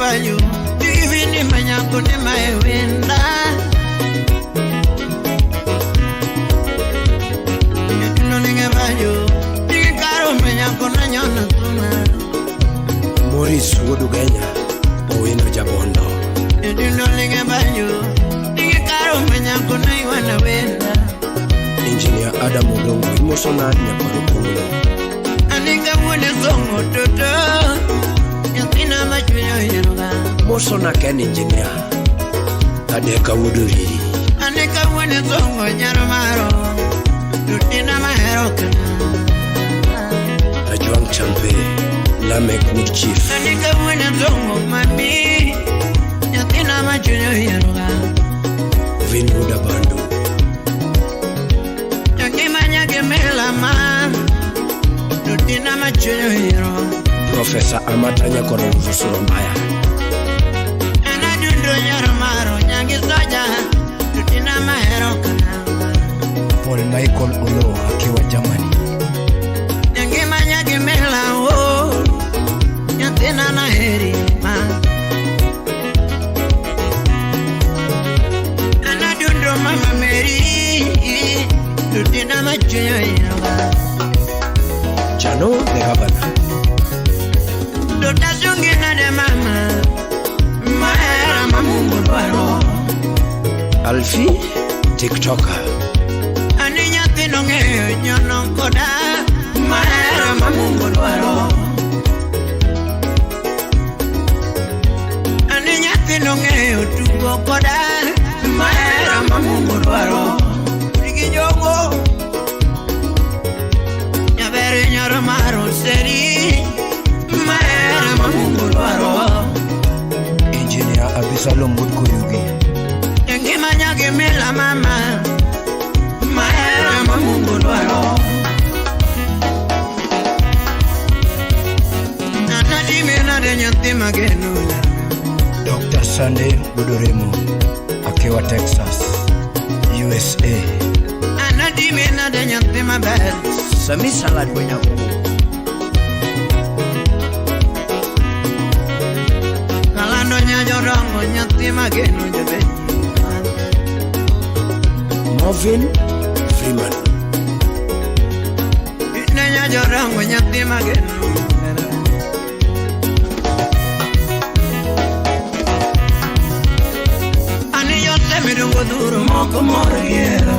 bayu divini manyako ne maewenda no ninge bayu dikaro manyako na nyona tuna Maurice Wodugenya Owino Jabondo no ninge bayu dikaro manyako na iwana wenda Engineer Adam Odongo Imosona Nyaparukulo Aninga mwone zongo toto Yatina machuyo yeroga Mosona Ken Engineer Adeka Wuduri Aninga mwone zongo nyaromaro Tutina mahero kana Ajuang Champe Lamek Wood Chief Aninga mwone zongo mami Yatina machuyo yeroga Vin Huda Bandu Yakimanya gemela ma Tutina machuyo yeroga Professor Amatanya Kono Vusuro Mbaya Anadundo nyaromaro nyangi soja Tutina mahero kana Paul Michael Olo akiwa Germany Yakimanya gemela wo Yatina na heri ma Anadundo mama Mary Tutina machuyo yeroga Jano the Governor Dota zungina de mama Mahera mamungu dwaro Alfi TikToker Aninya tinonge nyono koda Mahera mamungu dwaro Aninya tinonge utugo koda Mahera mamungu dwaro Rigi jogo Nyabere nyoro maro seri Mahera mamungu dwaro Engineer Abisalom Mudkuyugi Yengimanya gemela mama Mahera mamungu dwaro Anadimena de nyanti magenula Dr. Sunday Buduremo akiwa Texas USA Anadimena de nyanti mabel Sami salad wenya kuku Kalando nyajorongo nyanti magenu jabe Marvin Freeman Nenya jorango nyanti magenu Ani yote midungo duro moko moro yero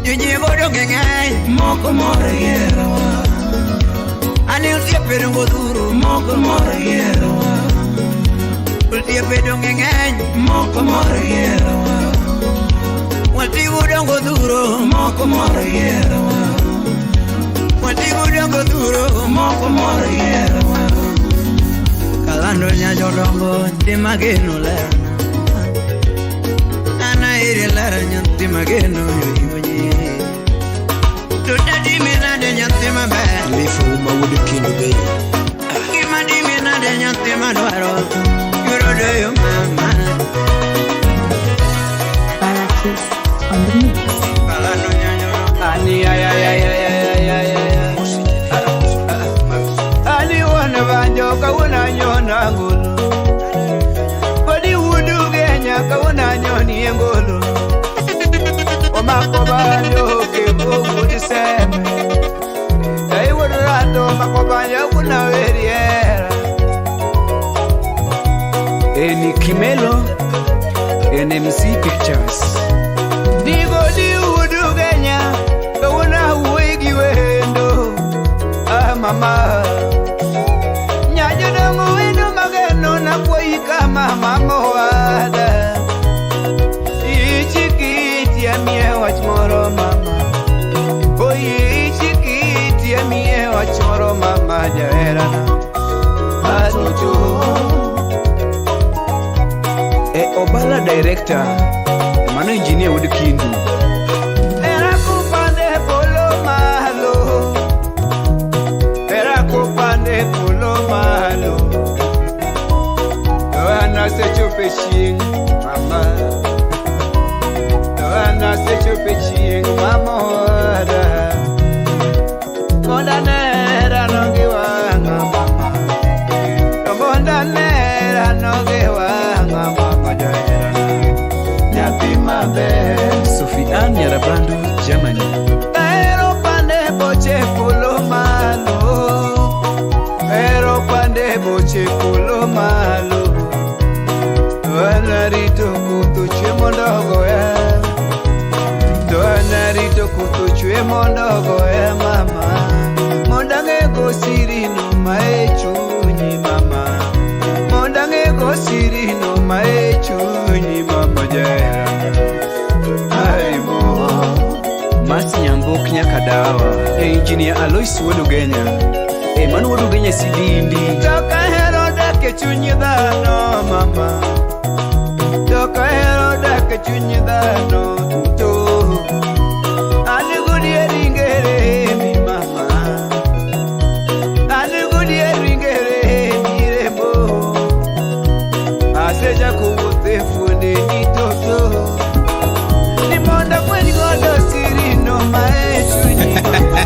Yunye bodo gengai moko moro yero Ani usia pedungo duro moko moro yero Usia pedungo gengai moko moro yero Wati udongo duro moko moro yero Wati udongo duro moko moro yero Kalando nya jorongo timageno lerana Ana ire lara nya timageno yoyi Tuta dimena de nya timabe Lifu Mawudi Kinube Kima dimena de nya timadwaro Yuro de yo mama Barakis on the mix. Kalando nya jorongo Ani Ani wana banjo kauna nyona ngolo Bodi wudu genya kauna nyoni ngolo Omakobanyo kebo kudiseme Dai wudurato makobanyo kuna veriera Eni Kimelo NMC Pictures Digo di wudu genya kauna uwegi wendo Mama Nyajodongo wendo mageno na kuika mama moada Ichikiti ya mie wachmoro mama Oye ichikiti ya mie wachmoro mama jaerana Anucho Obala director Mano engineer Wood Kindu Era kupande polo malo Kupande pulo malo Wana se chupe ching mama Wana se chupe ching mama wada Monda nera nongi wanga mama Monda nera Nyarabandu, Germany. Ero pande boche polo malo, ero pande boche polo malo. Anarito kutu chwe mondogo ya, anarito kutu chwe mondogo ya mama. Mondange go siri no maechunyi mama, mondange go siri no maechunyi mama jaya. Aibo Masi Nyambok Nyakadawa, Engineer Alois Wodugenya, Manu Wodugenya Sidindi. Toka hero dake chunyi dhano mama, toka hero dake chunyi dhano to. Anigudi eringere mi mama, anigudi eringere mi rebo. Aseja kuwote fune ni toto. Ni monda kweni godo siri no maechunyi mama.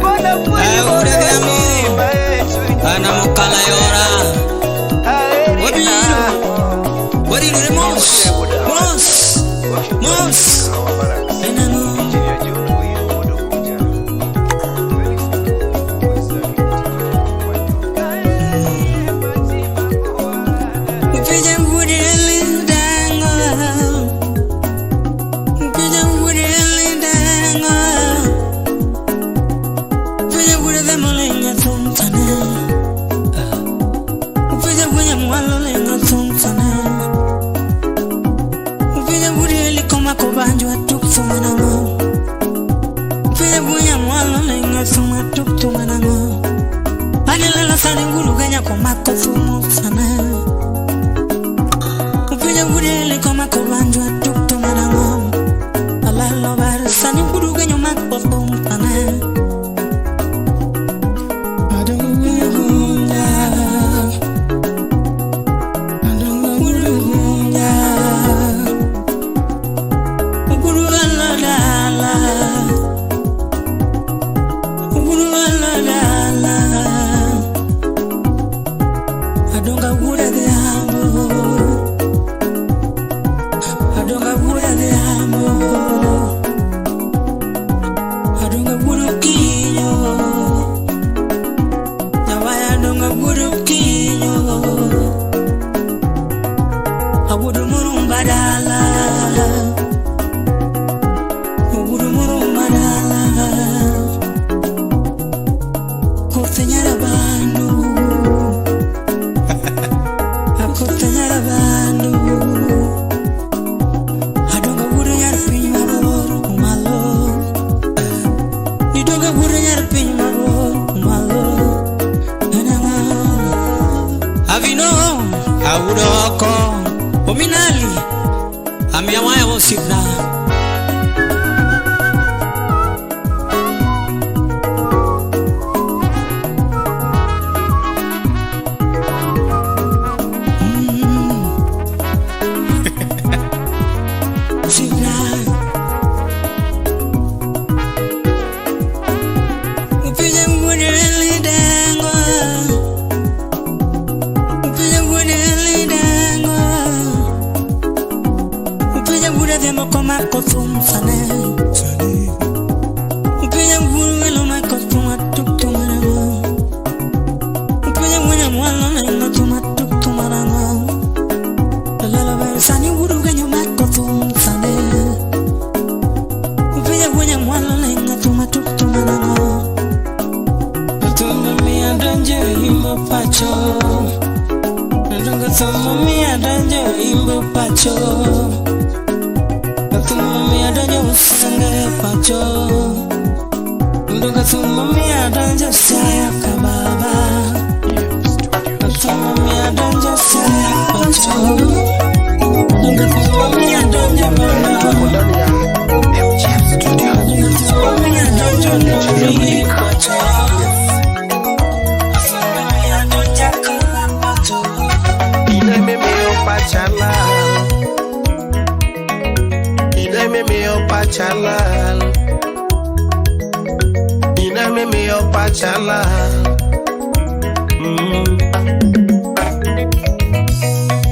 Monda kweni godo siri maechunyi mama. Ana mukala yora. What do you do? Mos.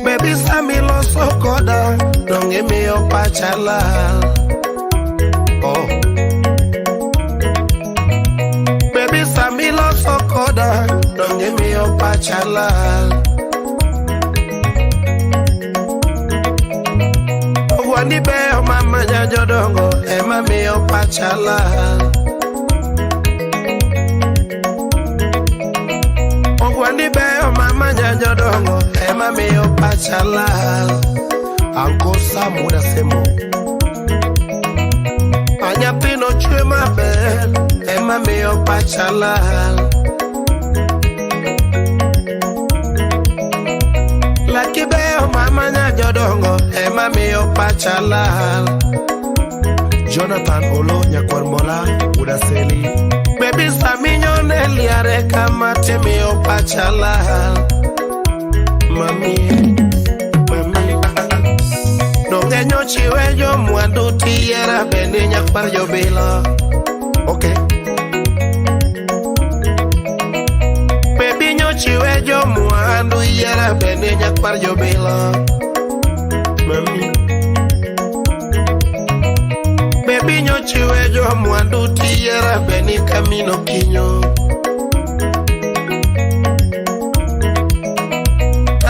Baby, Sammy lost so cold, don't give me your pachala. pachala. Ogwandi beyo mama jodongo ema miyo pachala. Ogwandi beyo mama jodongo ema miyo pachala. Uncle Sam woulda semo. Anyapino chwe maber ema miyo pachala. Lucky beyo mama jodongo ema miyo pachala. Jonathan Olo nyakwar mola woulda seli. Baby Saminyo neliare kama temiyo pachala. Mami Dongenyo chiwe jo mwandu tiyera bende nyakwar jo bila. Okay. Baby nyo chiwe jo mwandu yera bende nyakwar jo bila. Mami. Baby nyo chiwe jo mwandu tiyera bende kamino kinyo.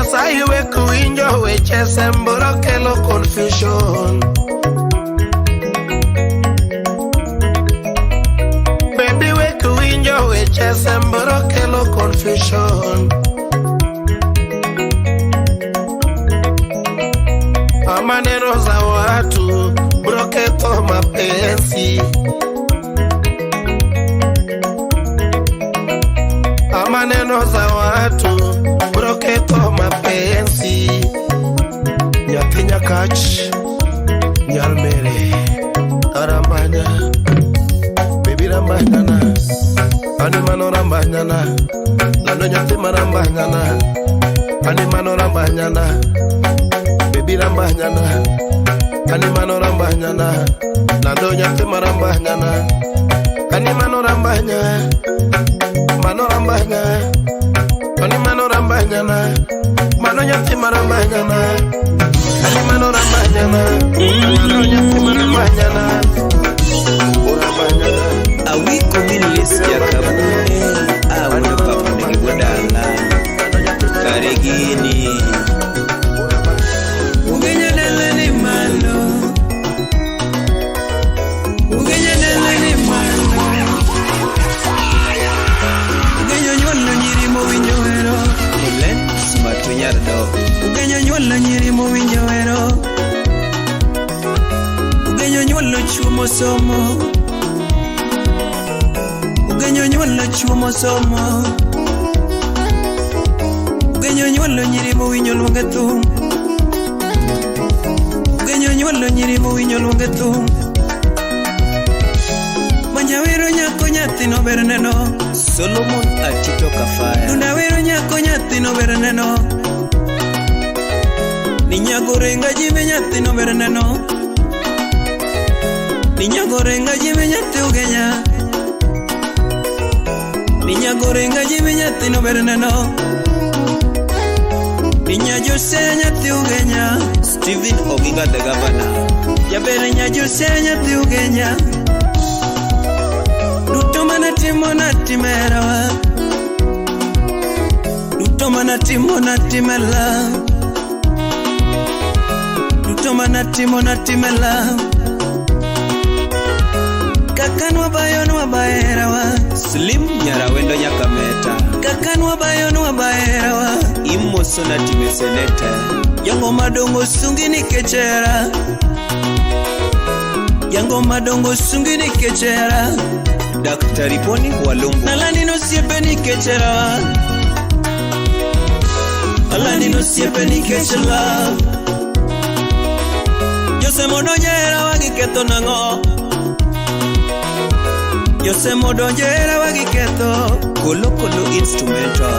Say we kuinjo we chesemboro kelo confusion. Baby we kuinjo we chesemboro kelo confusion. Amaneno za watu broketo mapenzi. Amaneno za watu broketo mapenzi. Nyathi nyakach nyalmere arambanya. Baby rambanyana ani mano rambanyana. Lando nyathi marambanyana ani mano rambanyana. Baby rambanyana ani mano rambanyana. Lando nyathi marambanyana ani mano rambanya. Mano rambanya ani mano rambanyana. Mano nyathi marambanyana ani mano rambanyana. Mano nyathi marambanyana urambanyana. Awi kominis ya kabune awe papa nigi wadala karegini ugenyanele ni mano. Ugenyanele ni mano. Ugenyonyolo nyiri mo winyoero Mulen smatu nyardo. Ugenyonyolo nyiri mo winyoero. Ugenyonyolo chumo somo. Ugenyonyolo chumo somo. Ugenyonyolo nyiri mo winyoelo ngetu. Ugenyonyolo nyiri mo winyoelo ngetu. Manjawero nyako nyathi no berneno. Solomon Atito Kafaya. Nunawero nyako nyathi no berneno. Ninyagorenga jime nyathi no berneno. Ninyagorenga jime nyathi ugenya. Ninyagorenga jime nyathi no berneno. Ninyajose nyathi ugenya. Stephen Oginga the governor. Yabere nyajose nyathi ugenya. Duto mana timo na timerawa. Duto mana timo na timela. Duto mana timo na timela. Kakanwa bayon wa baerawa. Slim nyarawendo nyakameta. Kakanwa bayon wa baerawa. Imoso na time seneta. Yango madongo sungi ni kechera. Yango madongo sungi ni kechera. Daktari Poni Walungu. Nalani no siepe ni kechera. Nalani no siepe ni kechera. Yose modonjera wagiketo nango. Yose modonjera wagiketo. Kolo kolo instrumental.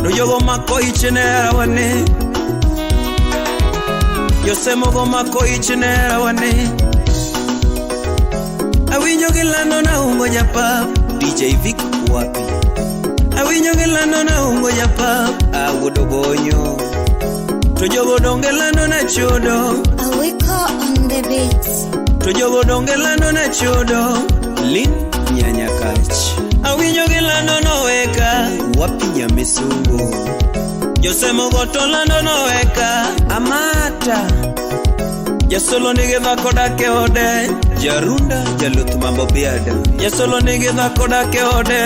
No yogo mako ichenera wane. Yose mogo mako ichenera wane. Awinyo gilano na ungo japa. DJ Vic wapi. Awinyo gilano na ungo japa. Awudo bonyo. Tojogo dongelano na chodo. Awiko on the beats. Tojogo dongelano na chodo. Lin nyanya kach. Awinyo gilano no weka. Wapi ya misungu. Yosemo gotola no weka amata. Yasolo nige dhako dake ode. Jarunda jaluth mambo biada. Yasolo nige dhako dake ode.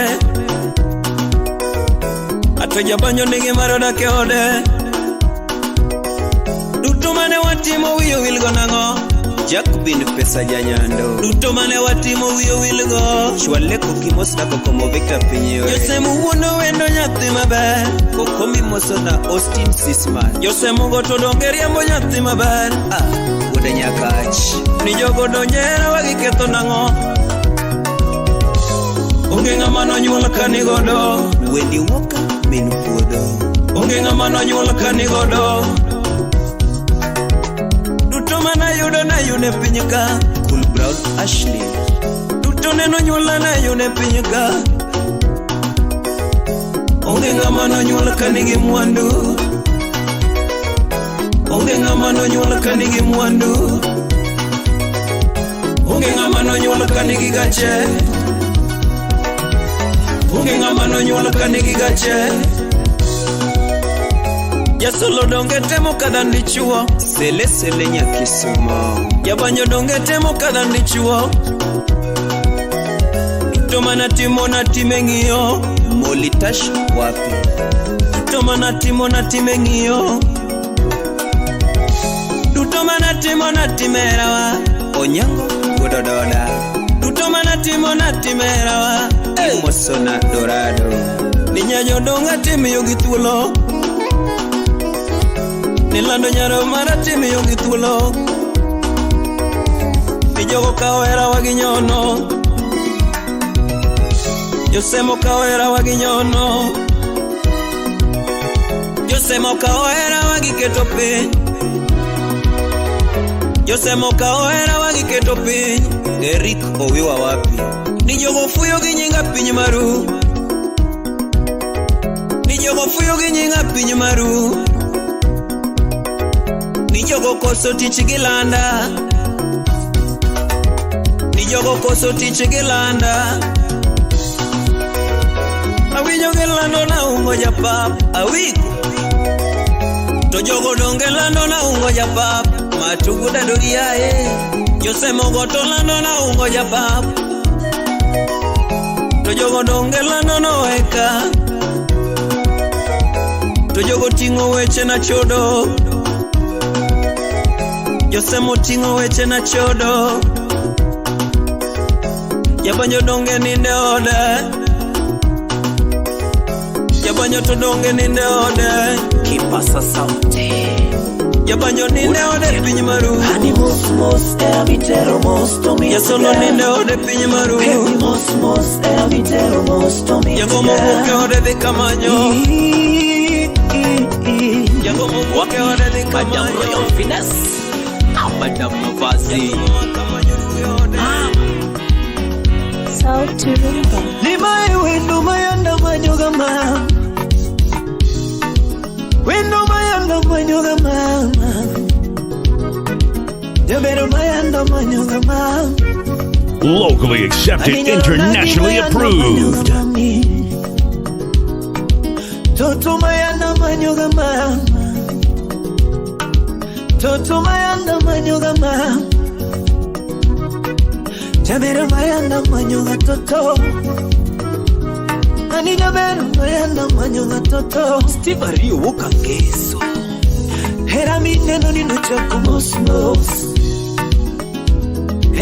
Ato jabanyo nige maro dake ode. Duto mane watimo wiyo wilgo nango. Jak bin pesa janyando. Duto mane watimo wiyo wilgo. Shwale kukimos na kokomo vekta pinyewe. Yosemu uno wendo nyathi maber. Kokomi moso na Austin Sisman. Yosemu goto dongeri ambo nyathi maber. Uda nyakach. Ni jogo donyera wagiketo nango. Unge ngama no nyuola kanigodo. Wendi woka min puodo. Unge ngama no nyuola kanigodo. Duto mana yudo na yune pinyika. Cool Brown Ashley. Duto neno nyuola na yune pinyika. Unge ngama no nyuola kanigi mwandu. Unge ngama no nyuola kanigi mwandu. Unge ngama no nyuola kanigi gache. Unge ngama no nyuola kanigi gache. Yasolo donge temo kadandi chuo. Sele sele nyakisumo. Yabanyo donge temo kadandi chuo. Duto mana timo na timengio. Molitash wapi. Duto mana timo na timengio. Duto mana timo na timerawa. Onyango godododa. Duto mana timo na timerawa. Moso na dorado. Ninyanyo donga timi yogi thulo. Nilando nyaro mara timi yogi thulo. Nijogo kawera waginyono. Yosemo kawera waginyono. Yosemo kawera wagiketo piny. Yosemo kawera wagiketo piny. Eric owiwa wapi. Nijogo fuyo gi nyinga piny maru. Nijogo fuyo gi nyinga piny maru. Nijogo koso tich gi landa. Nijogo koso tich gi landa. Awinyo gi lando na ungo japap. Awiko to jogo donge lando na ungo japap. Matugu dadori yae. Yosemo goto lando na ungo japap. To jogo donge lando no weka. To jogo tingo weche na chodo. Yosemo tingo weche na chodo. Yabanyo donge ninde ode. Yabanyo to donge ninde ode. Kipasa sauti. Yabanyo ninde ode piny maru. Hani mos mos vitero mos to mi. Yasolo ninde ode piny maru. Hani mos mos vitero mos to mi. Yango mobuke ode de kamanyo. Yango mobuke ode de kamanyo. Madam Royal Finesse. Madam Mavazi. Sauti Rumba. Limae wendo mayanda manyoga mama. Wendo mayanda manyoga mama. Jabero mayanda manyoga mama. Locally accepted, internationally approved. Toto mayanda manyoga mama. Toto mayanda manyoga mama. Jabero mayanda manyoga toto. Ani jabero mayanda manyoga toto. Steve Ario woka keso. Era mineno nino chako mosmos.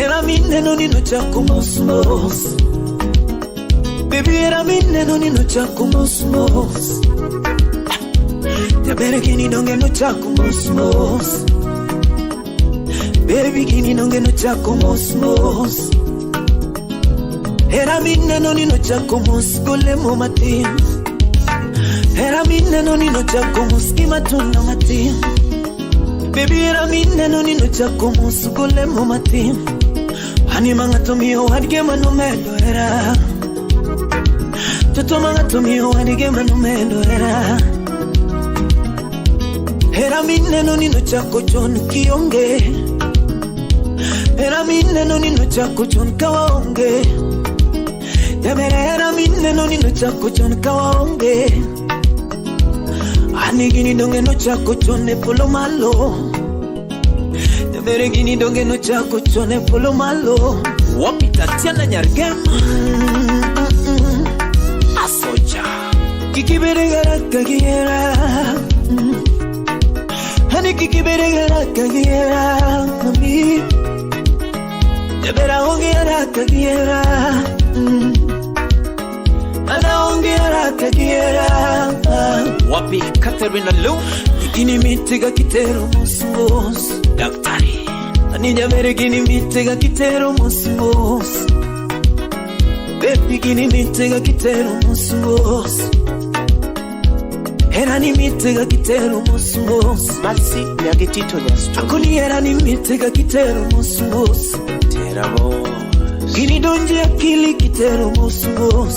Era mineno nino chako mosmos. Baby era mineno nino chako mosmos. Jabero kini donge no chako mosmos. Baby kini donge no chako mosmos. Era mineno nino chako mos golemo matin. Era mineno nino chako mos imatuna matin. Baby era mineno nino chako mos golemo matin. Hani mangato mio hadige mano mendo era. Toto mangato mio hadige mano mendo era. Era mineno nino chako chon kionge. Era mineno nino chako chon kawaonge. Era mineno nino chako chon kawaonge. Anigini donge no chako chone polo malo. Nemeregini donge no chako chone polo malo. Wapi Tatiana Nyargema Asoja Kikibere gara kagiera Hani kikibere gara kagiera Mami Nebera ongera kagiera Ana ongera kagiera Wapi Katerina Lu Ikini mitega kitero mosmos Daktari Anija meregini mitega kitero mosmos Baby gini mitega kitero mosmos Erani mitega kitero mosmos Masi nyagitito nyastu Akuni erani mitega kitero mosmos Teramo Gini donji akili kitero mosmos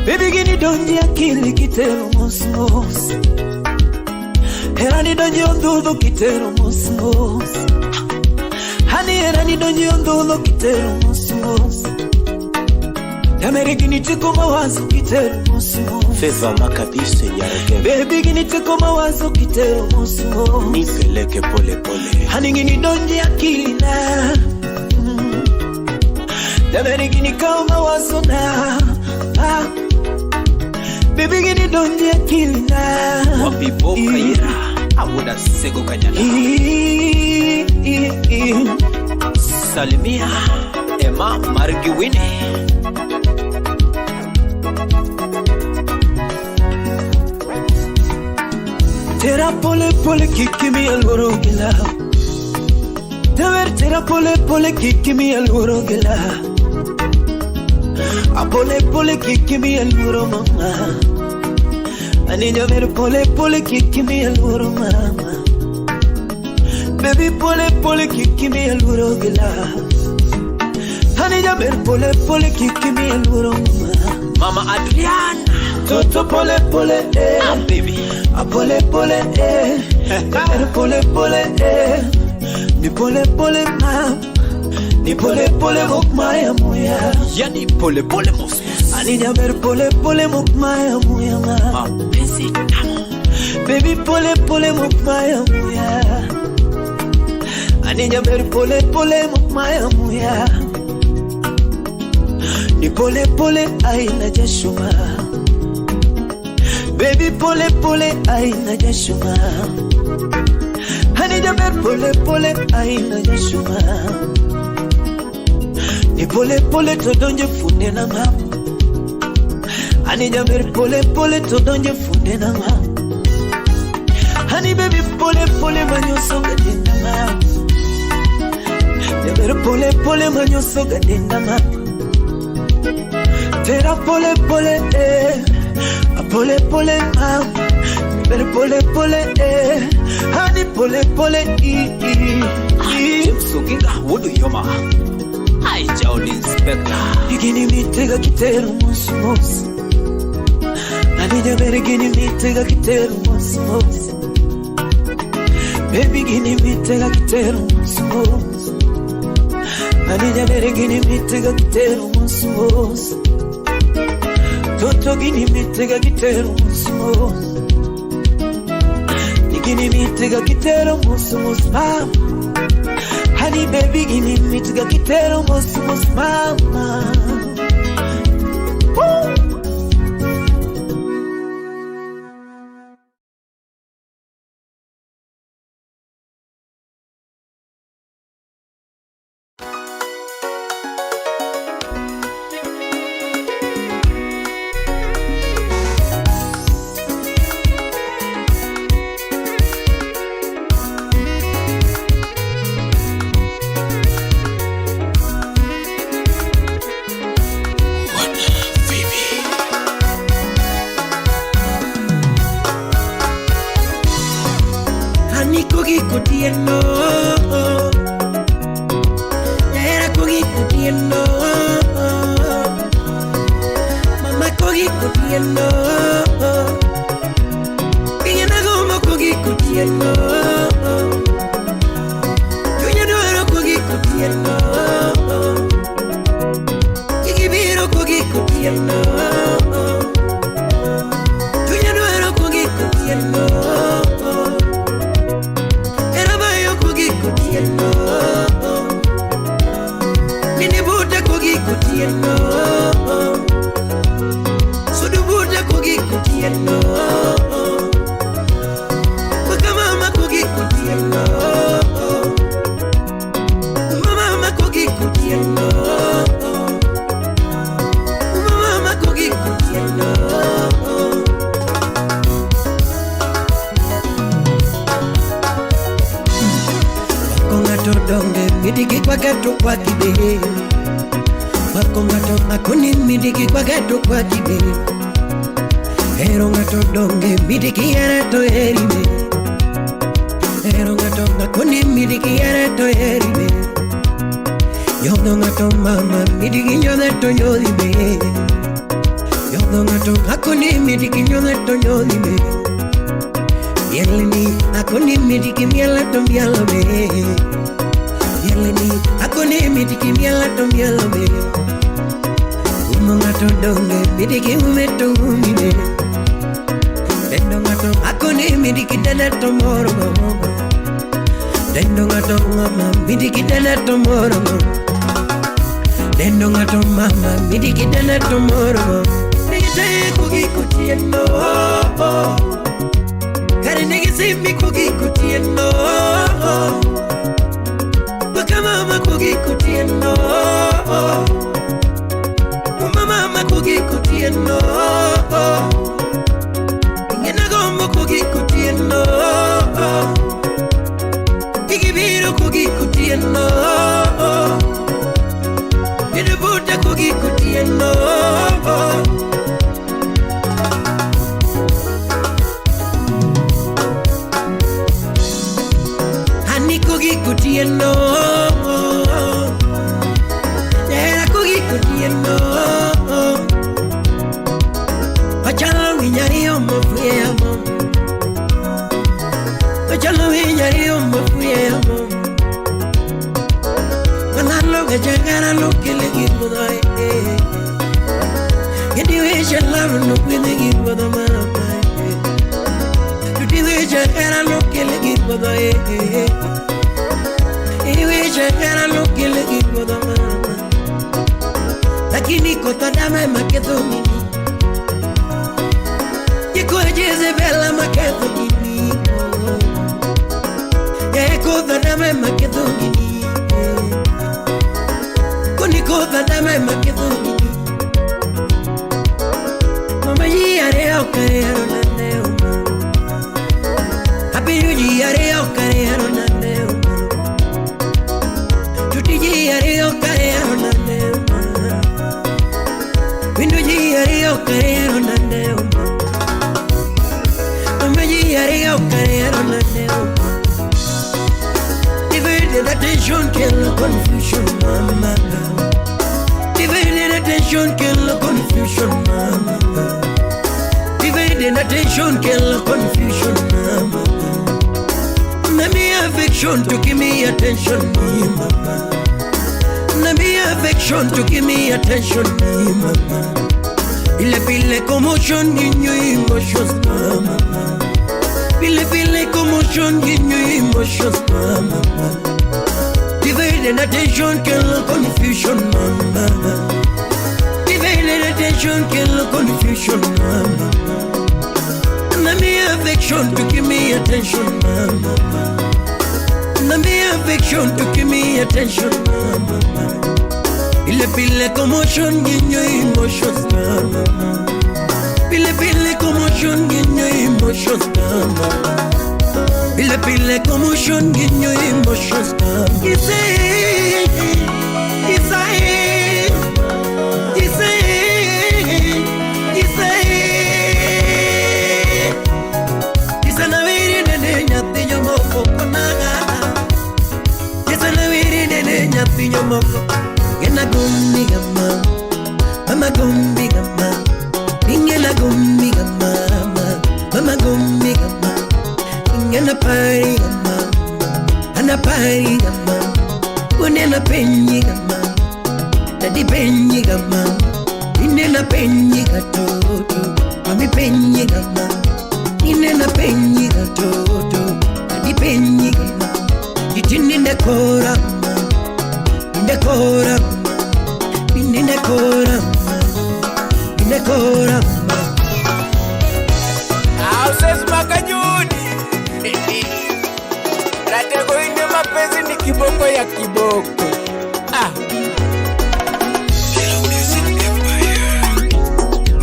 Baby gini donji akili kitero mosmos Erani donji ondudo kitero mosmos Hani erani donji ondudo kitero mosmos Yamere gini tiko mawazo kitero mosmos Feva makabise Nyargema Baby gini tiko mawazo kitero mosmos Nipeleke pole pole Hani gini donji akili na Yamere gini kao mawazo na Baby gini donji akili na Wapi Boka Ira Abuda Sego Kanyala Salimia Emma Margiwini Tera pole pole kikimi algoro gila Tever tera pole pole kikimi algoro gila A pole pole kikimi algoro mama Anija ver pole pole kikimi algoro mama Baby pole pole kikimi algoro gila Anija ver pole pole kikimi algoro mama Mama Adriana Toto pole pole baby A pole pole pole pole Ni pole pole ma Ni pole pole mukmaya muya Yani pole pole mosmos Anija ver pole pole mukmaya muya ma Mapenzi tamu Baby pole pole mukmaya muya Anija ver pole pole mukmaya muya Ni pole pole aina jashuma Baby pole pole aina jashuma Hani jaber pole pole aina jashuma Ni pole pole to donje funde na ma Hani jaber pole pole to donje funde na ma Hani baby pole pole manyoso gadinda ma Jaber pole pole manyoso gadinda ma Tera pole pole A pole pole ma Better pole pole Honey pole pole Suginga wudu yoma Aija uli inspector Igini mitega kitero mosmos Anija bere gini mitega kitero mosmos Baby gini mitega kitero mosmos Anija bere gini mitega kitero mosmos Toto gini mitega kitero mosmos Gini mitega kitero mosmos mama Honey baby gini mitega kitero mosmos mama Kutieno Era kogi kutieno Mama kogi kutieno Kiyana goma kogi kutieno Kiyana era kogi kutieno Kikibiro kogi kutieno Kiyana era kogi kutieno kutieno. Waka mama kogi kutieno. Mama kogi kutieno. Mama kogi kutieno. Wakonga todonge midigi kwa gato kwa kibe. Wakonga to akoni midigi kwa gato kwa kibe. Ero ngato donge midigi yara to eribe. Ero ngato akoni midigi yara to eribe. Yodo ngato mama midigi nyode to nyodibe. Yodo ngato akoni midigi nyode to nyodibe. Yeleni akoni midigi miela to miela be. Yeleni akoni midigi miela to miela be. Umongato donge midigi umeto umine. Dendo ngato akoni midigi dana to moro. Dendo ngato mama midigi dana to moro. Dendo ngato mama midigi dana to moro. Nige kogi kutieno. Kare nige simi kogi kutieno. Waka mama kogi kutieno. Mama kogi kutieno. Ingena gombo kogi kutieno. Igibiro kogi kutieno. Idubuta kogi kutieno. Hani kogi kutieno. Era kogi kutieno. Ochalo winyari omo fuye amo. Ochalo winyari omo fuye amo. Manalo gajagara lo kile gibodai. Yedi weja laro no kwene gibodama. Yedi weja era lo kile gibodai. Yedi weja era lo kile gibodama. Lakini kota dama makedoni. Yeko Jezebela makedoni. Yeko dama makedoni. Kota dama makedoni. Mama yare okare arona neuma. Happy yare okare arona neuma. Tuti yare okare arona neuma. Windu yare okare arona neuma. Mama yare okare arona neuma. Divided attention kill confusion mama. Divided attention kill confusion mama. Divided attention kill confusion mama. Nami affection to give me attention me mama. Nami affection to give me attention me mama. Pile commotion in your emotions mama. Pile commotion in your emotions mama. Divided attention kill confusion mama. Divided attention kill confusion mama. Nami affection to give me attention mama. Nami affection to give me attention mama. Pile commotion in your emotions mama. Pile commotion in your emotions mama. Pile commotion in your emotions mama. You say na viri nene nyati nyomoko konaga. Isa na viri nene nyati nyomoko. Gena gumbi gama, mama gumbi gama. Ingena gumbi gama, mama gumbi gama. Ingena pari gama, ana pari gama. Unena penyi gama, dadi penyi gama. Inena penyi gatoto, mami penyi gama. Inena penyi gatoto, dadi penyi gama. Itini nekora, nekora, nekora, nekora. ya kiboko.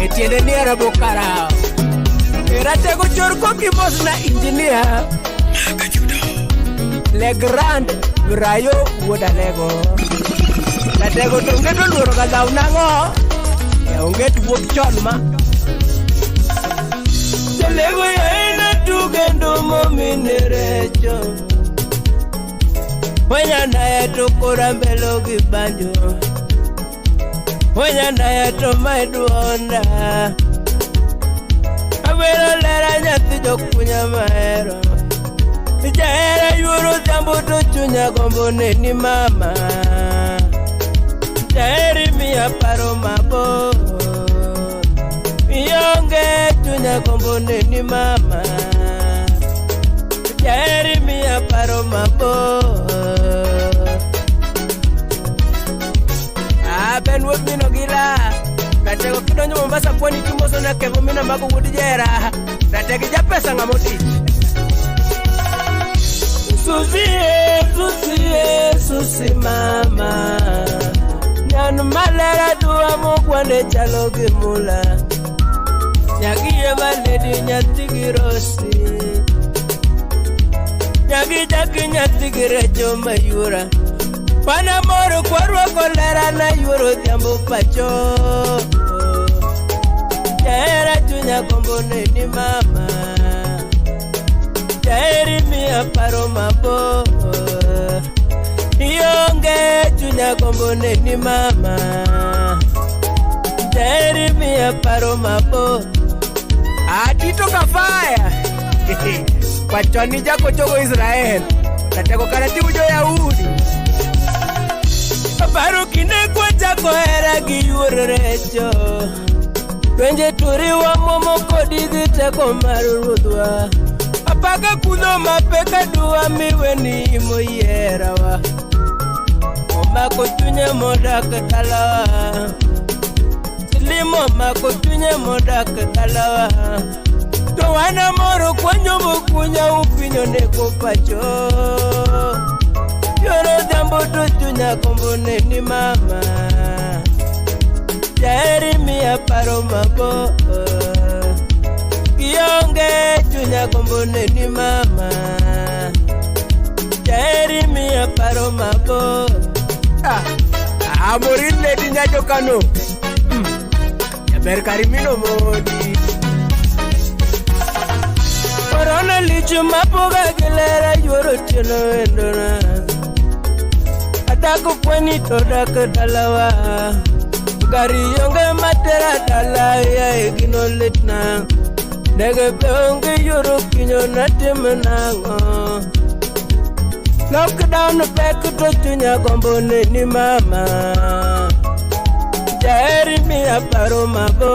Etiende ni arabo karao. Erate ko chorko kibos na engineer. Le grand rayo woda lego. La tego tongeto luro ka daw nango. E onget wok cholma. Lego ina tugendo mominerecho. Wenya na yetu kurambelo gibanjo. Wenya na yetu maiduonda. Abelo lera nyati jokunya maero. Jaera yuro jambo to chunya gombo ni mama. Jaeri miya paro mabo. Miyonge chunya gombo ni mama. Jaeri miya paro mabo. Ben wot mino gila. Natego kidonyo Mombasa pwani kimoso na kevo mina mago wudi jera. Nategi japesa ngamoti. Susi mama. Nyanu malera duwa mugwande chalo gimula. Nyagiye maledi nyatigirosi. Nyagi jaki nyatigirejo mayura. Pana moro kwarwa kolera na yuro tiambo pacho. Jaera chunya kombo ni mama. Jaeri miya paro mabo. Yonge chunya kombo ni mama. Jaeri miya paro mabo. Atito kafaya. Pachoni jako choko Israel. Nateko karatibu jo Yahudi. Paro kine kwa chako era giyurecho. Twenje turiwa momo kodigi teko marurudwa. Apaka kuno mapeka duwa miwe ni moyerawa. Omako tunye modaka talawa. Silimo mako tunye modaka talawa. Towana moro kwanyo mukunya upinyo neko pacho. Yoro jambo to chunya kombo ni mama. Jaeri miya paro mabo. Kiyonge chunya kombo ni mama. Jaeri miya paro mabo. Amorin lady nyajo kano. Yaber karimino modi. Corona lichu mapoga gilera yoro chino endona. Atako pweni todaka dalawa. Gari yonge matera dala ya egino litna. Nege peonge yoro kinyo natimenango. Lockdown pek to chunya gombo ni mama. Jaeri miya paro mabo.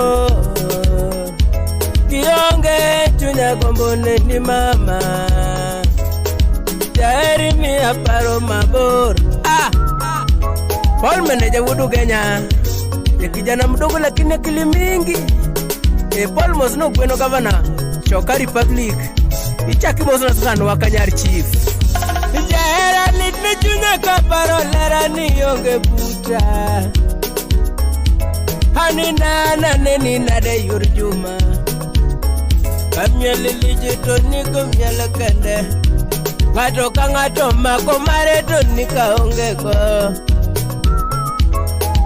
Kiyonge chunya gombo ni mama. Jaeri miya paro mabor. Paul manager wudu Kenya. Kijana mdogo lakini akili mingi. Paul Mosno kweno governor. Shokari Public. Ichaki Mosno sana wakanyari chief. Jaera litne chunya kaparo lera ni yonge puta. Hani nana neni nade yurjuma. Kamyele lijito niko myele kende. Ngato kangato mako mareto nika ongeko.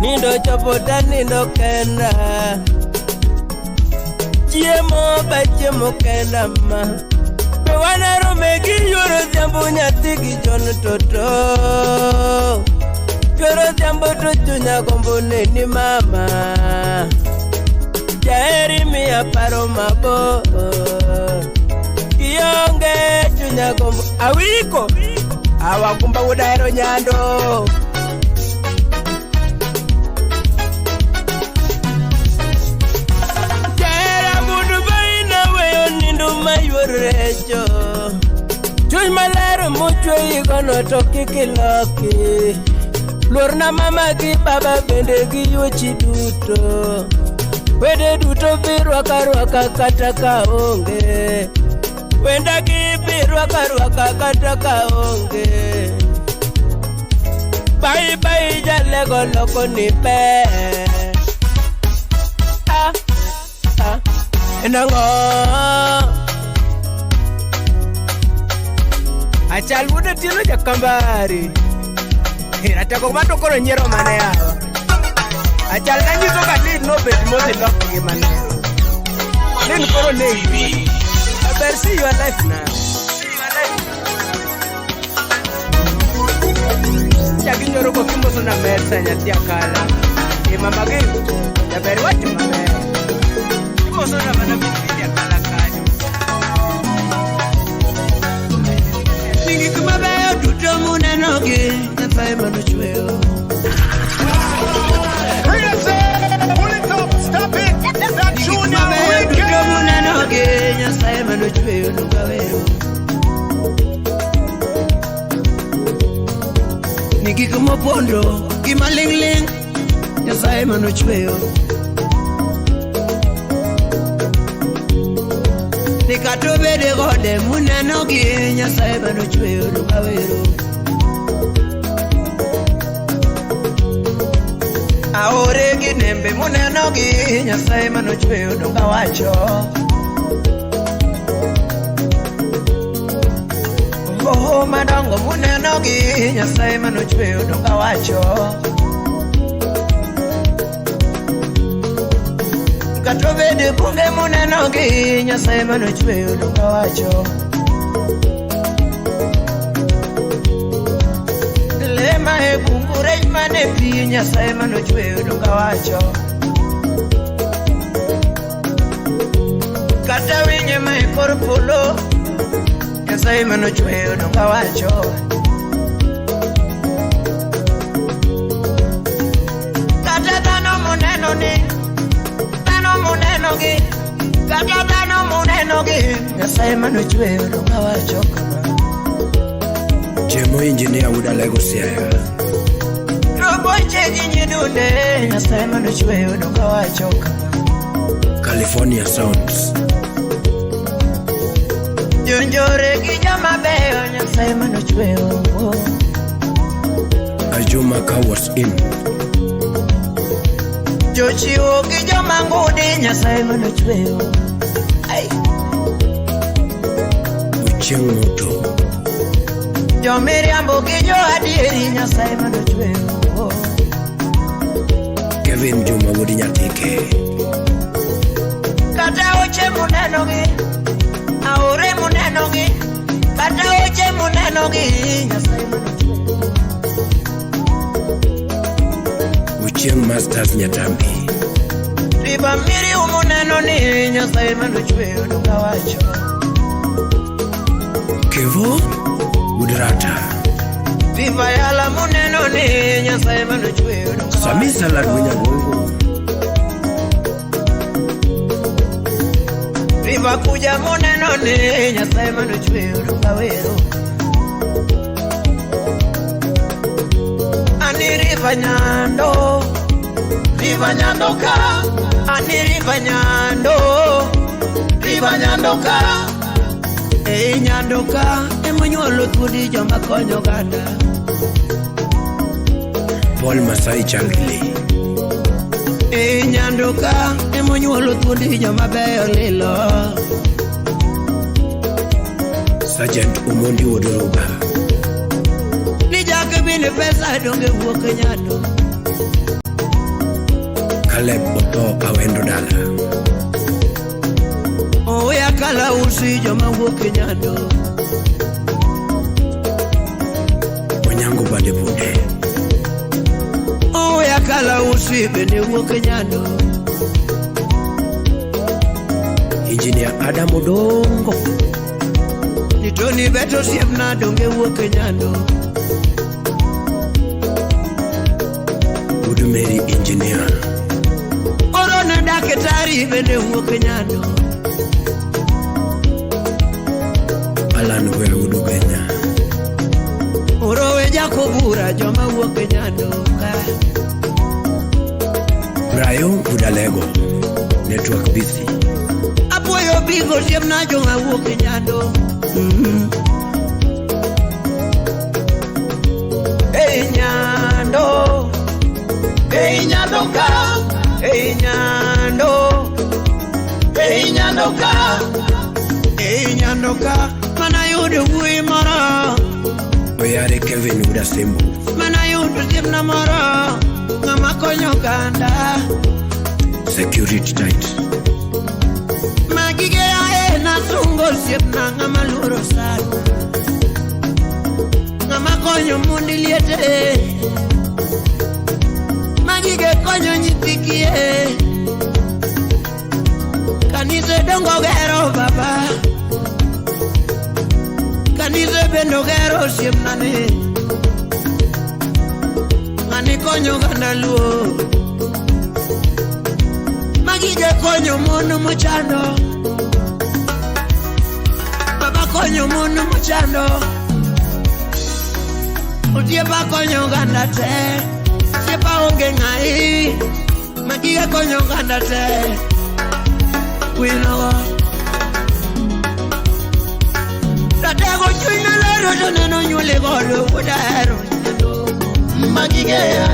Nindo chopota nindo kenda. Chiemo bachemo kenda ma. Pewana romegi yoro jambo nyatiki jono toto. Yoro jambo to chunya gombo ni mama. Jaeri miya paro mabo. Kiyonge chunya gombo. Awiko. Awakumba udaero nyando. Jaera budu baina weyo nindu mayurecho. Chuny malero muchwe igono toki kiloki. Lorna mama ki baba bende gi yochi duto. Wede duto birwaka kata kaonge. Wenda ki birwaka kata kaonge. Bye bye jale go loko ni pe. Enango achal wude tilo jakambari. Atako mato koro nyero mane yawa. Achal nanyiso ka need no bet mosi lok gi mane. Nen koro nei. I better see your life now. Chagi nyoro ko kimbo suna mersa nyatia kala. Mama ge ya better watch mama. Kimbo suna bana bidia kala kanyo. Ningi kuma bayo duto muna noge na fai mano chweo. Pull it up, stop it. That Junior duto muna noge na fai mano chweo no gawero. Nigi como pondo, gima ling ling, ya sai mano chweo. Nikato bede gode muneno gi, ya sai mano chweo no kawero. Aore gi nembe muneno gi, ya sai mano chweo no kawacho. Oh madongo muneno gi Nyasaye mano chweyo no kawacho. Kato bede bunge muneno gi Nyasaye mano chweyo no kawacho. Lema e bungure mane pi Nyasaye mano chweyo no kawacho. Kata winye mai kor polo Nyasaye mano chweyo no kawacho. Kata dhano muneno ni, dhano muneno gi, kata dhano muneno gi, Nyasaye mano chweyo no kawacho. Jemo engineer Uda Lagos ya. Robo chegi nyidunde, Nyasaye mano chweyo no kawacho. California Sounds. Jonjore gi jama beyo Nyasaye mano chweyo. Ajuma Ka was in. Jochiwo gi joma ngudi Nyasaye mano chweyo. Ai. Uchieng Moto. Jo miriambo gi jo adieri Nyasaye mano chweyo. Kevin Juma Wudi Nyatike. Kata oche muneno gi, aore muneno gi, kata oche muneno gi Nyasaye mano chweyo. Uchieng Masters Nyatambi. Riba miri umuneno ni Nyasaye mano chweyo no kawacho. Kevo Udrata. Riba yala muneno ni Nyasaye mano chweyo no kawacho. Samisa Ladwinya Bongo. Riba kuja muneno ni Nyasaye mano chweyo no kawero. Ani riba nyando, riba nyando ka. Ani riba nyando, riba nyando ka. Nyando ka, emonyuolo thuodi joma konyo ganda. Paul Masai Changli. Nyando ka, emonyuolo thuodi joma beyo lilo. Sergeant Umondi Wodoruba. Nijake bine pesa donge wuok nyando. Caleb Oto Awendo Dala. Oya kala usi joma wuok nyando. Onyango Bade Bude. Oya kala usi bende wuok nyando. Engineer Adam Odongo. Nitoni beto siemna donge wuok nyando. Udumeri Engineer. Orona daketari bende wuok nyando. Alan Were Udugenya. Orowe Jakobura joma wuok nyando ka. Brian Udalego. Network busy. Apuoyo bigo siemna joma wuok nyando. Nyando. nyando Hey nyandoka Hey nyando Hey nyandoka Hey nyandoka Mana yudu hui mara Oyare Kevin Uda Simbu Mana yudu dimna mara Ngama konyo ganda Security tight Magige ya na tungo siep na ngama luro sari Ngama konyo mundi liete Magige konyo nyipikie Kanise dongo gero baba Kanise bendo gero siep nane Ngani konyo ganda luo Magige konyo mono muchando Baba konyo mono muchando Utiepa konyo ganda te Utiepa onge ngai Magige konyo ganda te Winogo Tatego chuina lero Toneno nyule godo Udaro Magige ya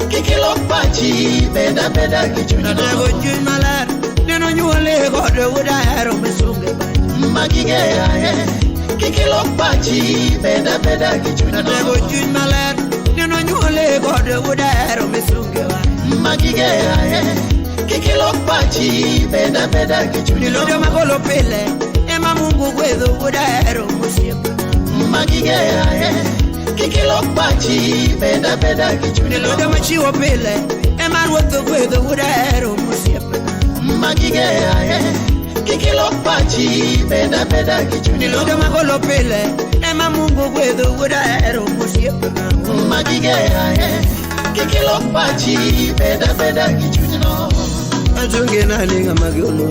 Kikilo pachi Beda beda kichuna Tatego chuina lero Neno nyule godo Udaro mesunge Magige ya Kikilo pachi Beda beda kichuna Tatego chuina lero Neno nyule godo Udaro mesunge Magige ya Kikilo pachi Beda beda kichuna Nilodo magolo pele Ema mungu kwedo Udaro musiepa Magige ya Kikilo pachi Beda beda kichuna Nilodo machiwo pele Ema ruoto kwedo Udaro musiepa Magige ya Kikilo pachi Beda beda kichuna Nilodo magolo pele Ema mungu kwedo Udaro musiepa Magige ya Kikilo pachi Beda beda kichuna Atunge na linga magolo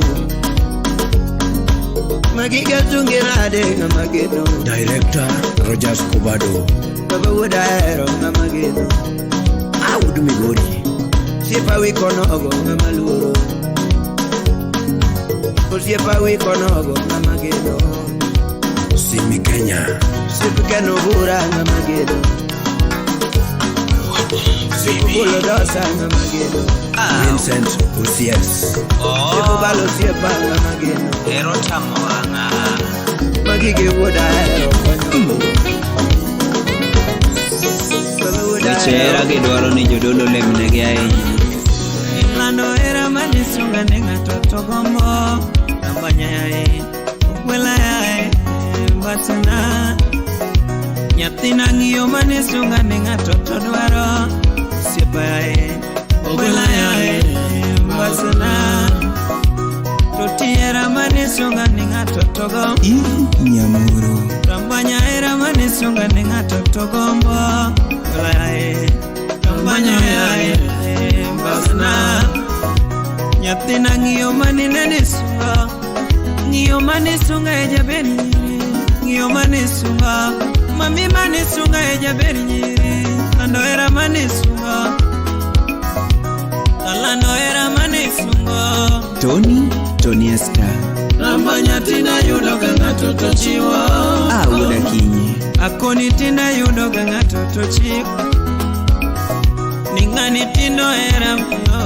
Magiga tunge na linga magolo Director Rogers Kubado Baba Udaro nga magolo Audu Migori Siepa wiko nogo nga maluro Siepa wiko nogo nga magolo Simi Kenya Siepa keno hura nga magolo Siepa bulo dosa nga magolo Vincent Usies Siepa balo siepa nga magolo Ero tamoranga Magige Udaro Chera ke dwaro ni jodolo lemne gi ahinya Lando era manisunga nenga toto gombo Nambanya yae Wela yae Batana Nyatina ngiyo manisunga nenga toto dwaro Siepa yae Wela yae Batana Toti era manisunga nenga toto gombo Nyamuru Nambanya era manisunga nenga toto gombo Wela yae Nambanya yae Basna Nyatina ngiyo manisunga Ngiyo manisunga ejaberi Ngiyo manisunga Mami manisunga ejaberi nyiri Lando era manisunga Lando era manisunga Tony Esther Namba nyatina yudo ganga toto chiwa Auda Kinyi Akoni tina yudo ganga toto chiwa Ningani tino era myo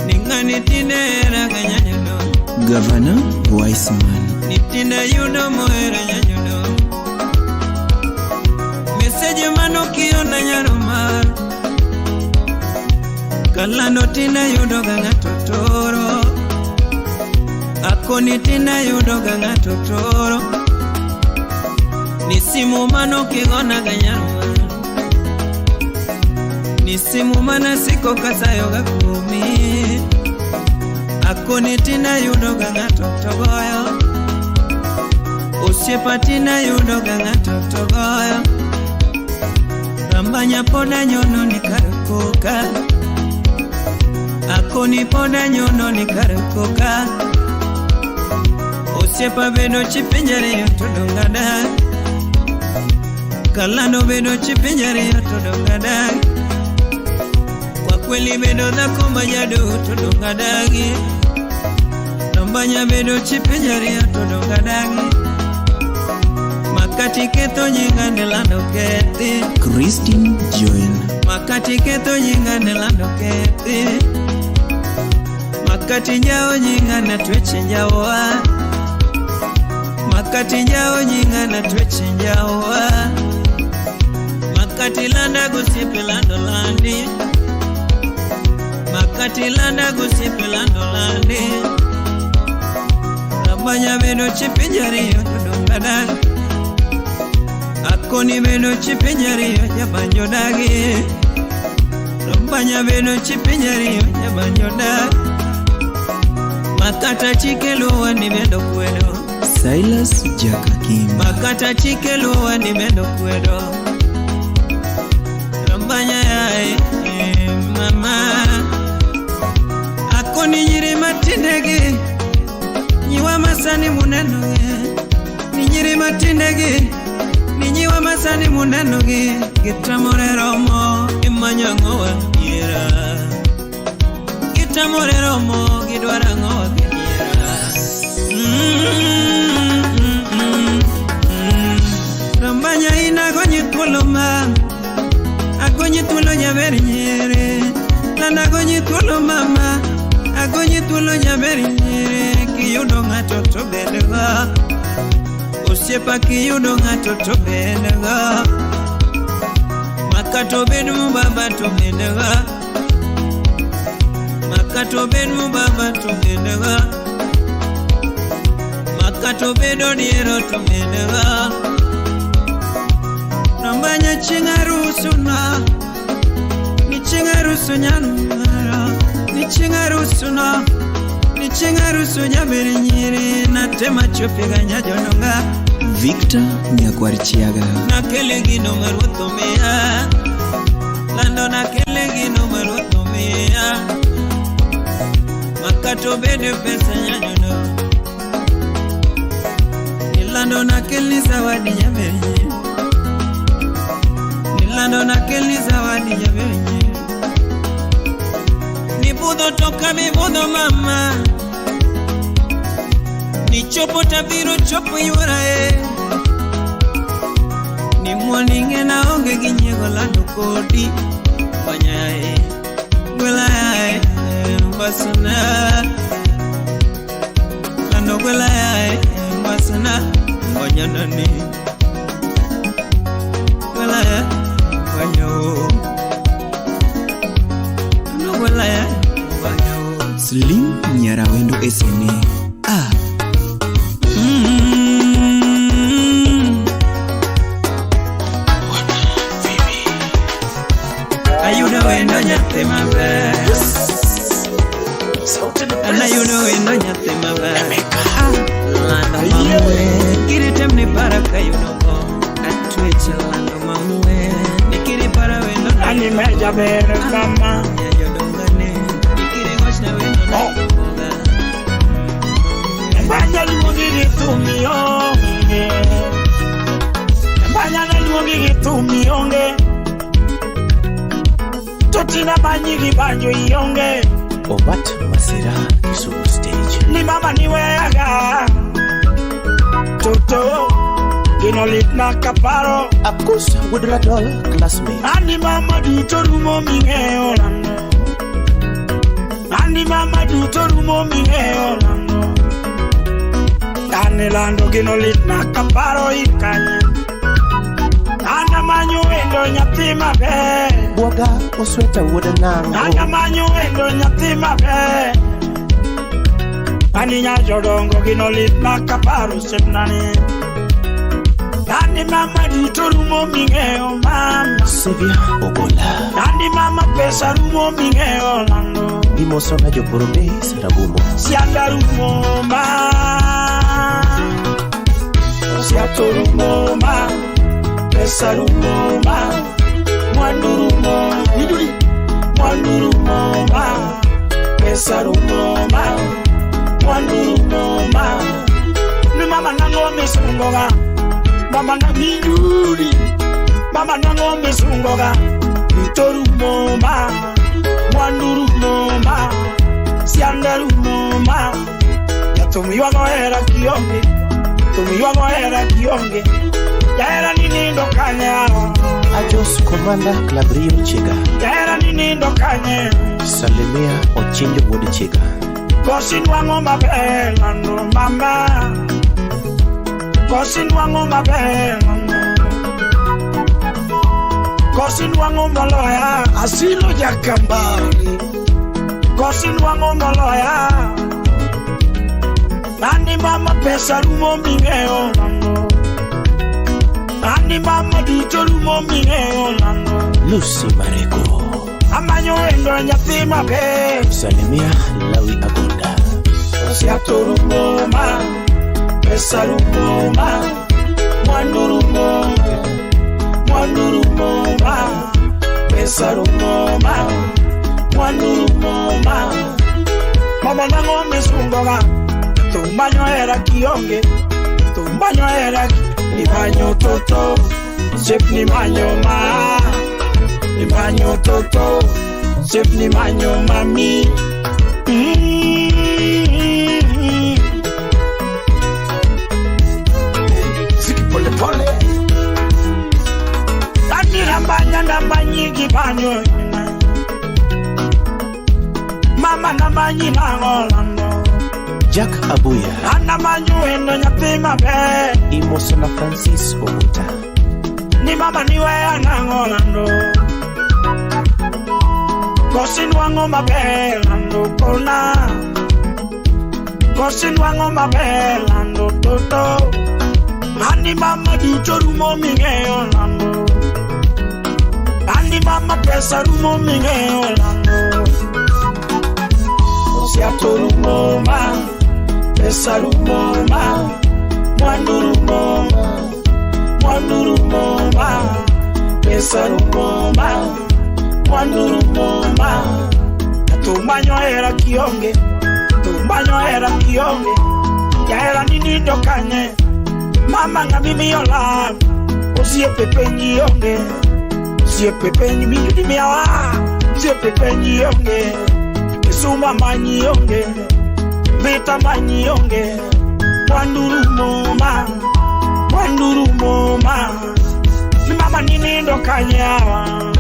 Ningani tino era ganyanyudo Governor Weissman Nitina yudo moera nyanyudo Message mano kiona nyarumar Kalano tina yudo ganga totoro Akoni tina yudo ganga totoro Nisimu mano kigona ganyarumar Nisimu mana siko kasayo gakumi Akoni tina yudo ganga totogoyo Osiepa tina yudo ganga totogoyo Rambanya poda nyono ni karakoka Akoni poda nyono ni karakoka Osiepa bedo chipinjari yotodongada Kalano bedo chipinjari yotodongada Kweli bedo dhako majado todonga dagi Nambanya bedo chipinjari todonga dagi makati ketho nyinga ne lando kethi. Christine Joel. Makati ketho nyinga ne lando kethi. Makati njao nyinga na tweche njaoa. Makati njao nyinga na tweche njaoa. Makati landa gosipe lando landi. Makati landa gosipe lando landi. Rambanya beno chipinjari yodongadan. Akoni beno chipinjari yabanjo dagi. Rambanya beno chipinjari yabanjo dagi. Makata chikelo wani bendo kwedo. Silas Jakakim. Makata chikelo wani bendo kwedo. Rambanya yae mama. Akoni nyiri matindegi. Niwa masani munenoge. Ni nyiri matindegi. Ni nyiwa masani munenoge. Gitamore romo imanyango wa yera. Gitamore romo gidwara ngo yera. Rambanya ina gonyi tuloma. Agonyi tulo nyaberi nyere. Landa gonyi tulo mama. Agonyi tulo nyaberi nyere. Kiyudo ngato to bedega. Osiepa kiyudo ngato to bedega. Makato bedu baba to bedega. Makato bedu baba to bedega. Makato bedo diero to bedega. Rambanya chingarusu na. Ni chingarusu nyanumara. Ni chingarusu na. Ni chingarusu nyaberi nyiri. Na tema chopega nyajononga. Victor Nyakwarichiaga. Na kelegi no marutomea. Lando na kelegi no marutomea. Makato bede pesa nyajono. Nilando na keli zawadi nyaberi nyiri. Nilando na keli zawadi nyaberi nyiri. Nibudo toka mibudo mama. Ni chopo tabiro chopo yuarae. Ni mwaninge na onge ginyego lando kodi. Banyae gwelae mbasana. Lando gwelae mbasana. Banyanani gwelae banyo. Lando gwelae banyo. Slim Nyarawendo SNA. Ayuda wendo nyate mabe. Ana ayuda wendo nyate mabe. Lando mamwe. Kiri temni para kayuno ko. Atweche lando mamwe. Nikiri para wendo na. Ani meja bere mama. Yodongane. Nikiri goshna wendo na. Mbanya luongi gitumi onge. Mbanya luongi gitumi onge. Totina banyigi banjo ionge. Obat Masira Kisumu stage. Ni mama ni wega. Toto gino lit na kaparo. Akusa Woodradol classmate. Ani mama du torumo minge olano. Ani mama du torumo minge olano. Ani lando gino lit na kaparo ikanye. Ana manyo endo nyathi mabe. Boga osweta wuoda nango. Ana manyo endo nyathi mabe. Ani nyajodongo gino lit na kaparo sepnani. Ani mama duto rumo mingeo mama. Sevia Ogola. Ani mama pesa rumo mingeo lando. Gimoso na joporome sarabumo. Sianda rumo ma. Siato rumo ma. Pesa rumo ma. Mwandu rumo. Mwandu rumo ma. Pesa rumo ma. Mwandu rumo ma. Ni mama nango mesungoga. Mama na minuri. Mama nango mesungoga. Vitoru moma. Mwanduru moma. Siandaru moma. Ya tumi wango era kionge. Tumi wango era kionge. Yaera ni nindo kanya. Ajos Komanda Klabrio Chiga. Yaera ni nindo kanya. Salimia Ochinjo Wood Chiga. Kosin wango mabelano mama. Kosin wango mabelano. Kosin wango maloya. Asilo jakambari. Kosin wango maloya. Nani mama pesa rumo mingeo nando. Nani mama duto rumo mingeo nando. Lucy Mareko. Amanyo endo nyathima be. Salimia Lawi Agonda. Siato rumo ma. Pesa rumo ma. Mwandu rumo. Mwandu rumo ma. Pesa rumo ma. Mwandu rumo ma. Mama nango misungoga. Tumbaño era kionge, tumbaño era ni baño toto, chef ni baño ma, ni baño toto, chef ni baño mami. Siki pole pole, tani rambanya nambanyi kibanyo, mama nambanyi nangolando. Jack Abuya. Ana manjuendo nyathima be. Imoso na Francis Oguta. Ni mama niwe anangolando. Kosin wango mabelando kona. Kosin wango mabelando toto. Ani mama duto rumo mingeo lando. Ani mama pesa rumo mingeo lando. Siato rumo ma. Pesa rumo ma, mwandu rumo ma, mwandu rumo ma, pesa rumo ma, mwandu rumo ma. Tumbaño era kionge, tumbaño era kionge, ya era ninindo kanye. Mama nga mimi yola, osie pepenyi yonge, osie pepenyi mingi miawa, osie pepenyi yonge, kesuma manyi yonge. Beta manyi yonge, mwanduru moma, ni mama ninindo kanyawa.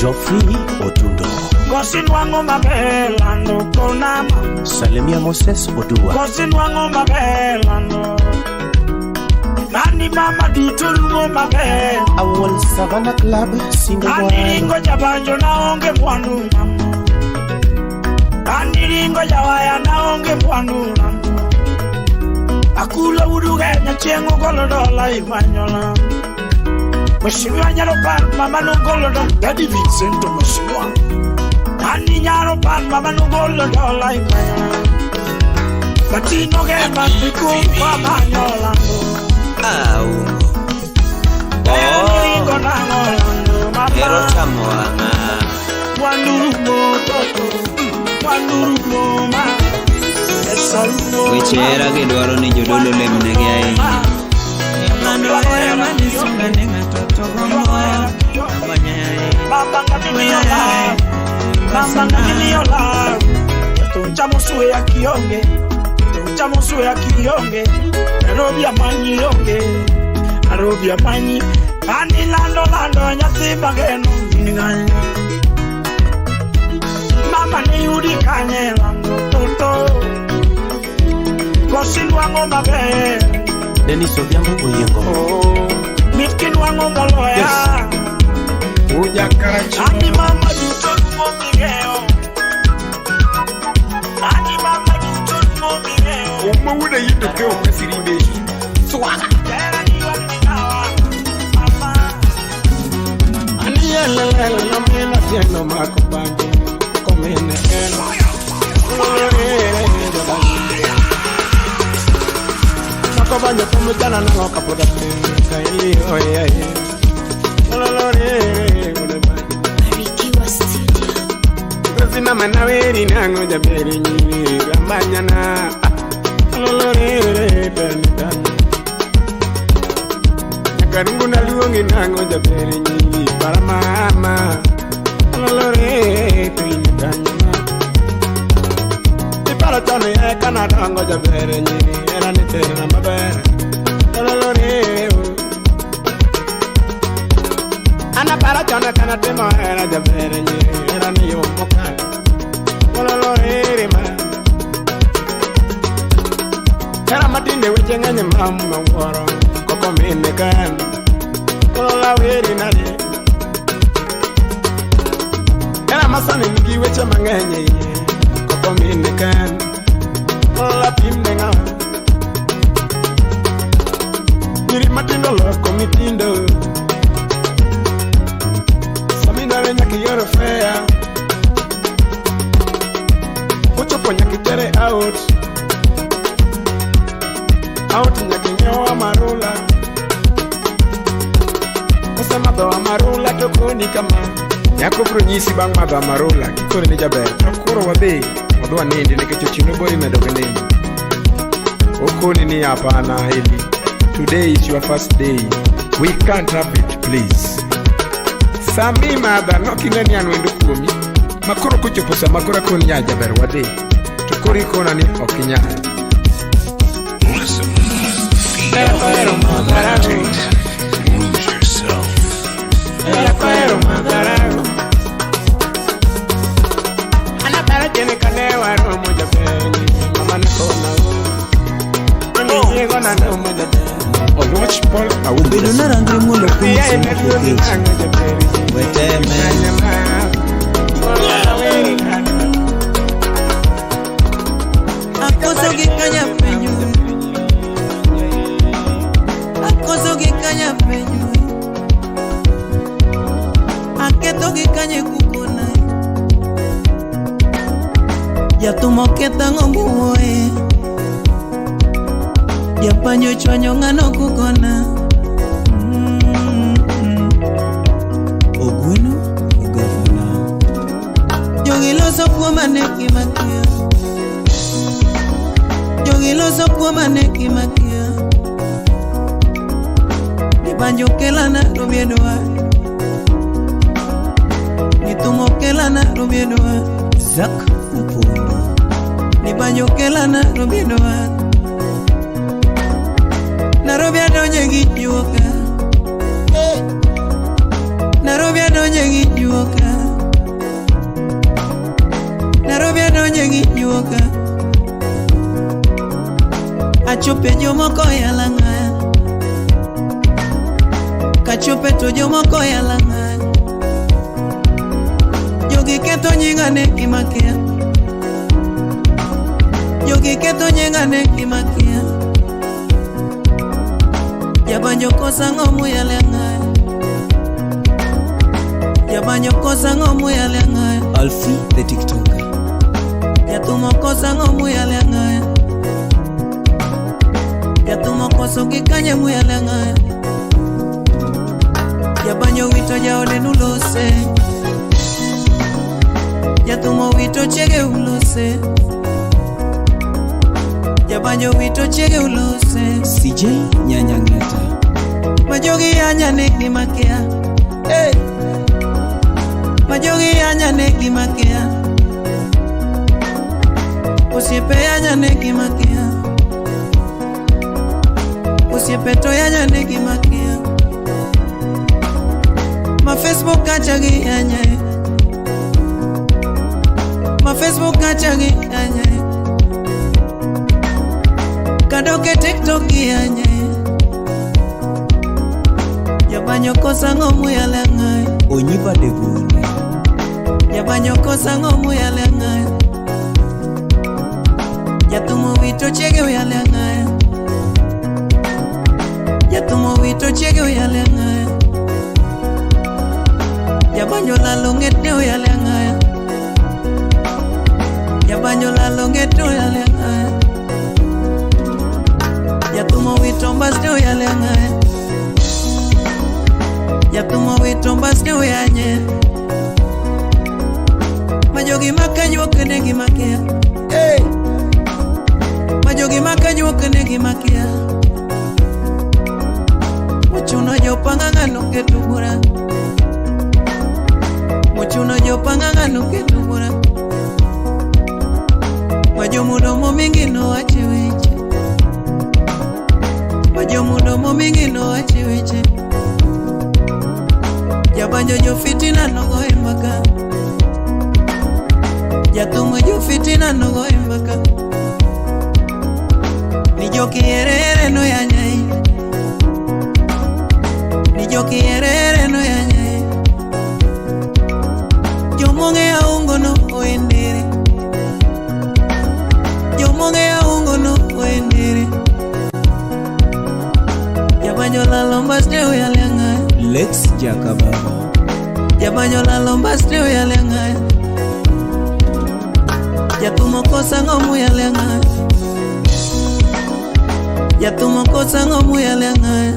Geoffrey Otundo. Kosin wango mabelano konama. Salimia Moses Odua. Kosin wango mabelano. Nani mama duto rumo mabel. Awol Savannah Club single one. Nani ringo jabanjo na onge mwandu mama. Aniringo jawaya naonge mwandu akula uduga nyachengo golodola imanyola Mheshimiwa Nyaropan mama no golodola Daddy Vincent Mheshimiwa Ani Nyaropan mama no golodola imanyola Batino gema piku kwa manyola Aniringo na ngolando mama Ero chamoana Wanduru mototo Wichera ke dwaro ni jodolo lemne ge ai. Mando era manisunga nenga toto gomoya. Mama ngamiliola. Tunchamusue ya kionge. Tunchamusue ya kionge. Nairobi ya manyi yonge. Nairobi ya manyi. Ani lando nyathima geno ningani. Mama ni udi kanye lando toto. Kosin wango mabe. Dennis Obiambo Oyengo. Mitkin wango moloya. Uja karachi. Ani mama duto mongeo. Ani mama duto mongeo. Uma uda yido ke ukasiri meji. Swaga. Tera ni waninawa. Mama. Ani yelele no mena tieno makopanje. Komene eno. Makopanje pomujana na wakapoda kai oye. Sina manaweri nango jaberi nyiri gambanyana lolore benita Karungu na luongi nango jaberi nyiri para mama lolore benita Ipara tone e Canada nango jaberi nyiri era ni tena mabe lolore Ana para chona kana temo era jabere ni era ni yo moka. Ololo ere ma. Era matinde weche nganye mama woro koko mine kan. Olola were na de. Era masane ngi weche manganye koko mine kan. Olola pimne nga. Niri matindo loko mitindo. Samina le nyaki yoro fea. Kucho po nyaki tere out. Out nyaki nyoa marula. Kusa mabawa marula tokoni kama. Nyako bro nyisi bang mabawa marula. Kikore ni jaber. Nakuro wabe. Wadua nindi nekecho chinubori medoge nindi. Okoni ni hapa na hili. Today is your first day. We can't have it, please. Sami mother knocking any and window kumi. Makuro kuchupusa makura kunya jaber wade. Tukuri kona ni okinya. Listen. Meditate. Lose yourself. Ana para tiene kanewa romo japeni. Mama ni kona. Mami na no moja. Watch Paul Awubu. Bedo na rangi mulo kusi Weteme Akoso gikanya penyu Akoso gikanya penyu Aketo gikanya kukona Yatumo ketango muoe Yapanyo chwanyo ngano kukona Ogweno gavana Jogiloso kuoma neki makia Jogiloso kuoma neki makia Nibanjo kelana rumiedoa Nitungo kelana rumiedoa Zak upondo Nibanjo kelana rumiedoa Nairobi adonye gi juoka Nairobi adonye gi juoka Nairobi adonye gi juoka Achope jomoko yalangaya Kachope to jomoko yalangaya Jogi keto nyingane kimakia Jogi keto nyingane kimakia Yabanyo kosa ngomu yalengaya Yabanyo kosa ngomu yalengaya Alfie the TikToker. Yatumo kosa ngomu yalengaya Yatumo koso kikanye mu yalengaya Yabanyo wito jaode nulose Yatumo wito chege ulose Yabanyo wito chege ulose CJ Nyanyangeta. Majogi anya neki makia Hey Majogi anya neki makia Usiepe anya neki makia Usiepe to anya neki makia Ma Facebook achagi anya Ma Facebook achagi anya Kadoke TikTok anya Yabanyo kosa ngomu yalengaya Onyiba devune. Yabanyo kosa ngomu yalengaya Yatumo wito chege yalengaya Yatumo wito chege yalengaya Yabanyo la longete yalengaya Yabanyo la longete yalengaya Yatumo wito mbasde yalengaya Yatumo wito mbasde yanye Majogi makanywa kene gimakia Hey Majogi makanywa kene gimakia Muchuno jopanga ngano ketubura Muchuno jopanga ngano ketubura Majomudomo mingi no wachiweche Majomudomo mingi no wachiweche Jabanjo jo fitina no go imbaka. Jatumo jo fitina no go imbaka. Ni jo kierere no yanyai. Ni jo kierere no yanyai. Jo monge aungo no oendere. Jo monge aungo no oendere. Jabanjo la lombaste uyalenga. Lex Jakaba. Jabanjo la lombaste uyalenga. Jatumo kosa ngomu yalenga. Jatumo kosa ngomu yalenga.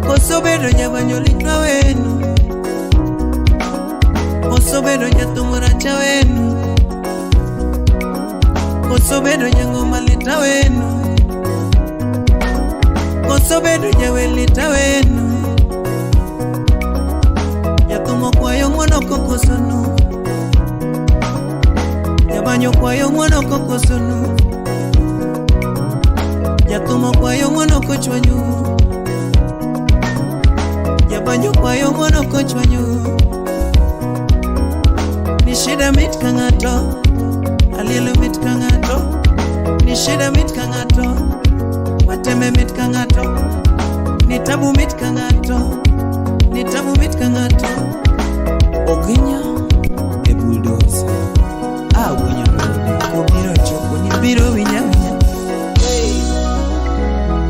Kosobedo jabanjo litwa wenu. Kosobedo jatumo racha wenu. Kosobedo jangoma lita wenu. Kosobedo jawelita wenu. Jatumo kwa yongono kokosonu. Jabanjo kwa yongono kokosonu. Jatumo kwa yongono kochwanyu. Jabanjo kwa yongono kochwanyu. Nishida mit kangato. Alielo mit kangato. Nishida mit kangato. Wateme mit kangato. Nitabu mit kangato. Nitabu mit kangato. Oginya e bulldozer. Winya Kobiro chopo ni biro winya winya.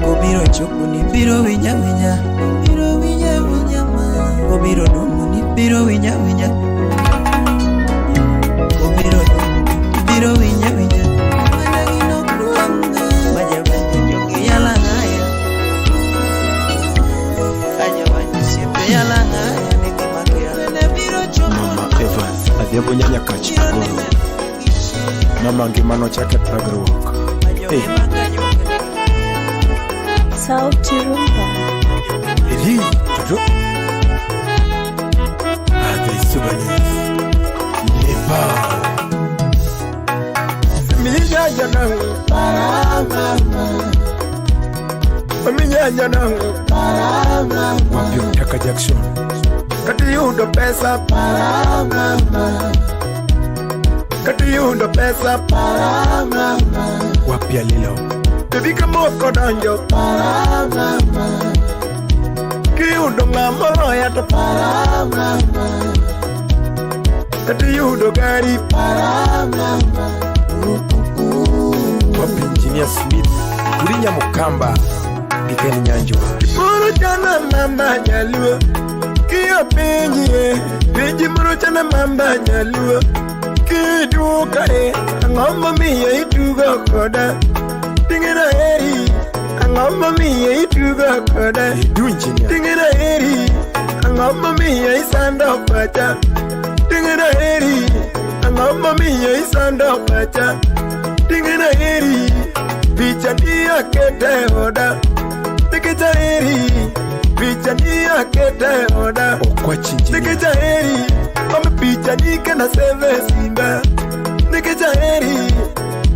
Kobiro chopo ni biro winya winya. Biro winya winya ma. Kobiro dumu ni biro winya winya. Kobiro dumu ni biro winya winya. Managino kuanga. Baja banyo jogi yala ngaya. Baja banyo siempre yala ngaya. Nikimakia ne biro chopo. Mama Evans adhiambo nyanya kachi goro. Mama ngimano chake pagruok. Hey. Sauti Rumba. Eri, jo. Ade Sudanese. Lepa. Minya janangu parama. Minya janangu parama. Wapi Mtaka Jackson. Kati yundo pesa parama. Kati yundo pesa parama. Wapi Alilo. Baby kamoko danjo parama. Kiyundo ngamo ya to parama. Kati yundo gari parama. Wapi Engineer Smith. Kurinya Mukamba. Gikeni Nyanjwa. Muru chana mamba nyaluo. Kiyo penye. Peji muru chana mamba nyaluo. Kiduka angombo miye ituga koda. Tingina eri angombo miye ituga koda. Tingina eri angombo miye isando pacha. Tingina eri angombo miye isando pacha. Tingina eri picha dia kete oda. Tingina eri picha dia kete oda. Tingina eri ome picha dike na seve simba. Tingina eri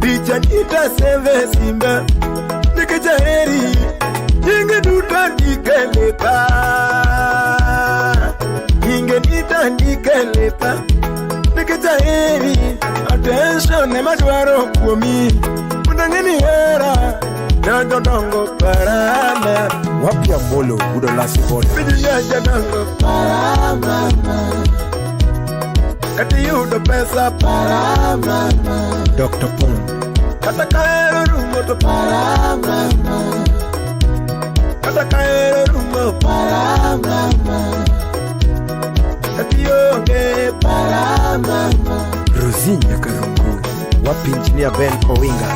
picha nita seve simba. Tingina eri Inge duta nikelepa. Inge nita nikelepa. Nikitahiri attention ne majwaro kuomi. Mundangeni era Dodongo parama. Wapi Ambolo Udo Lasi Boda. Pidinya jadongo parama. Kati yudo pesa parama. Dr. Pong. Kata kaero rumo to parama. Kata kaero rumo parama. Kati yoge parama. Rosinya Karungu. Wapi Engineer Ben Owinga.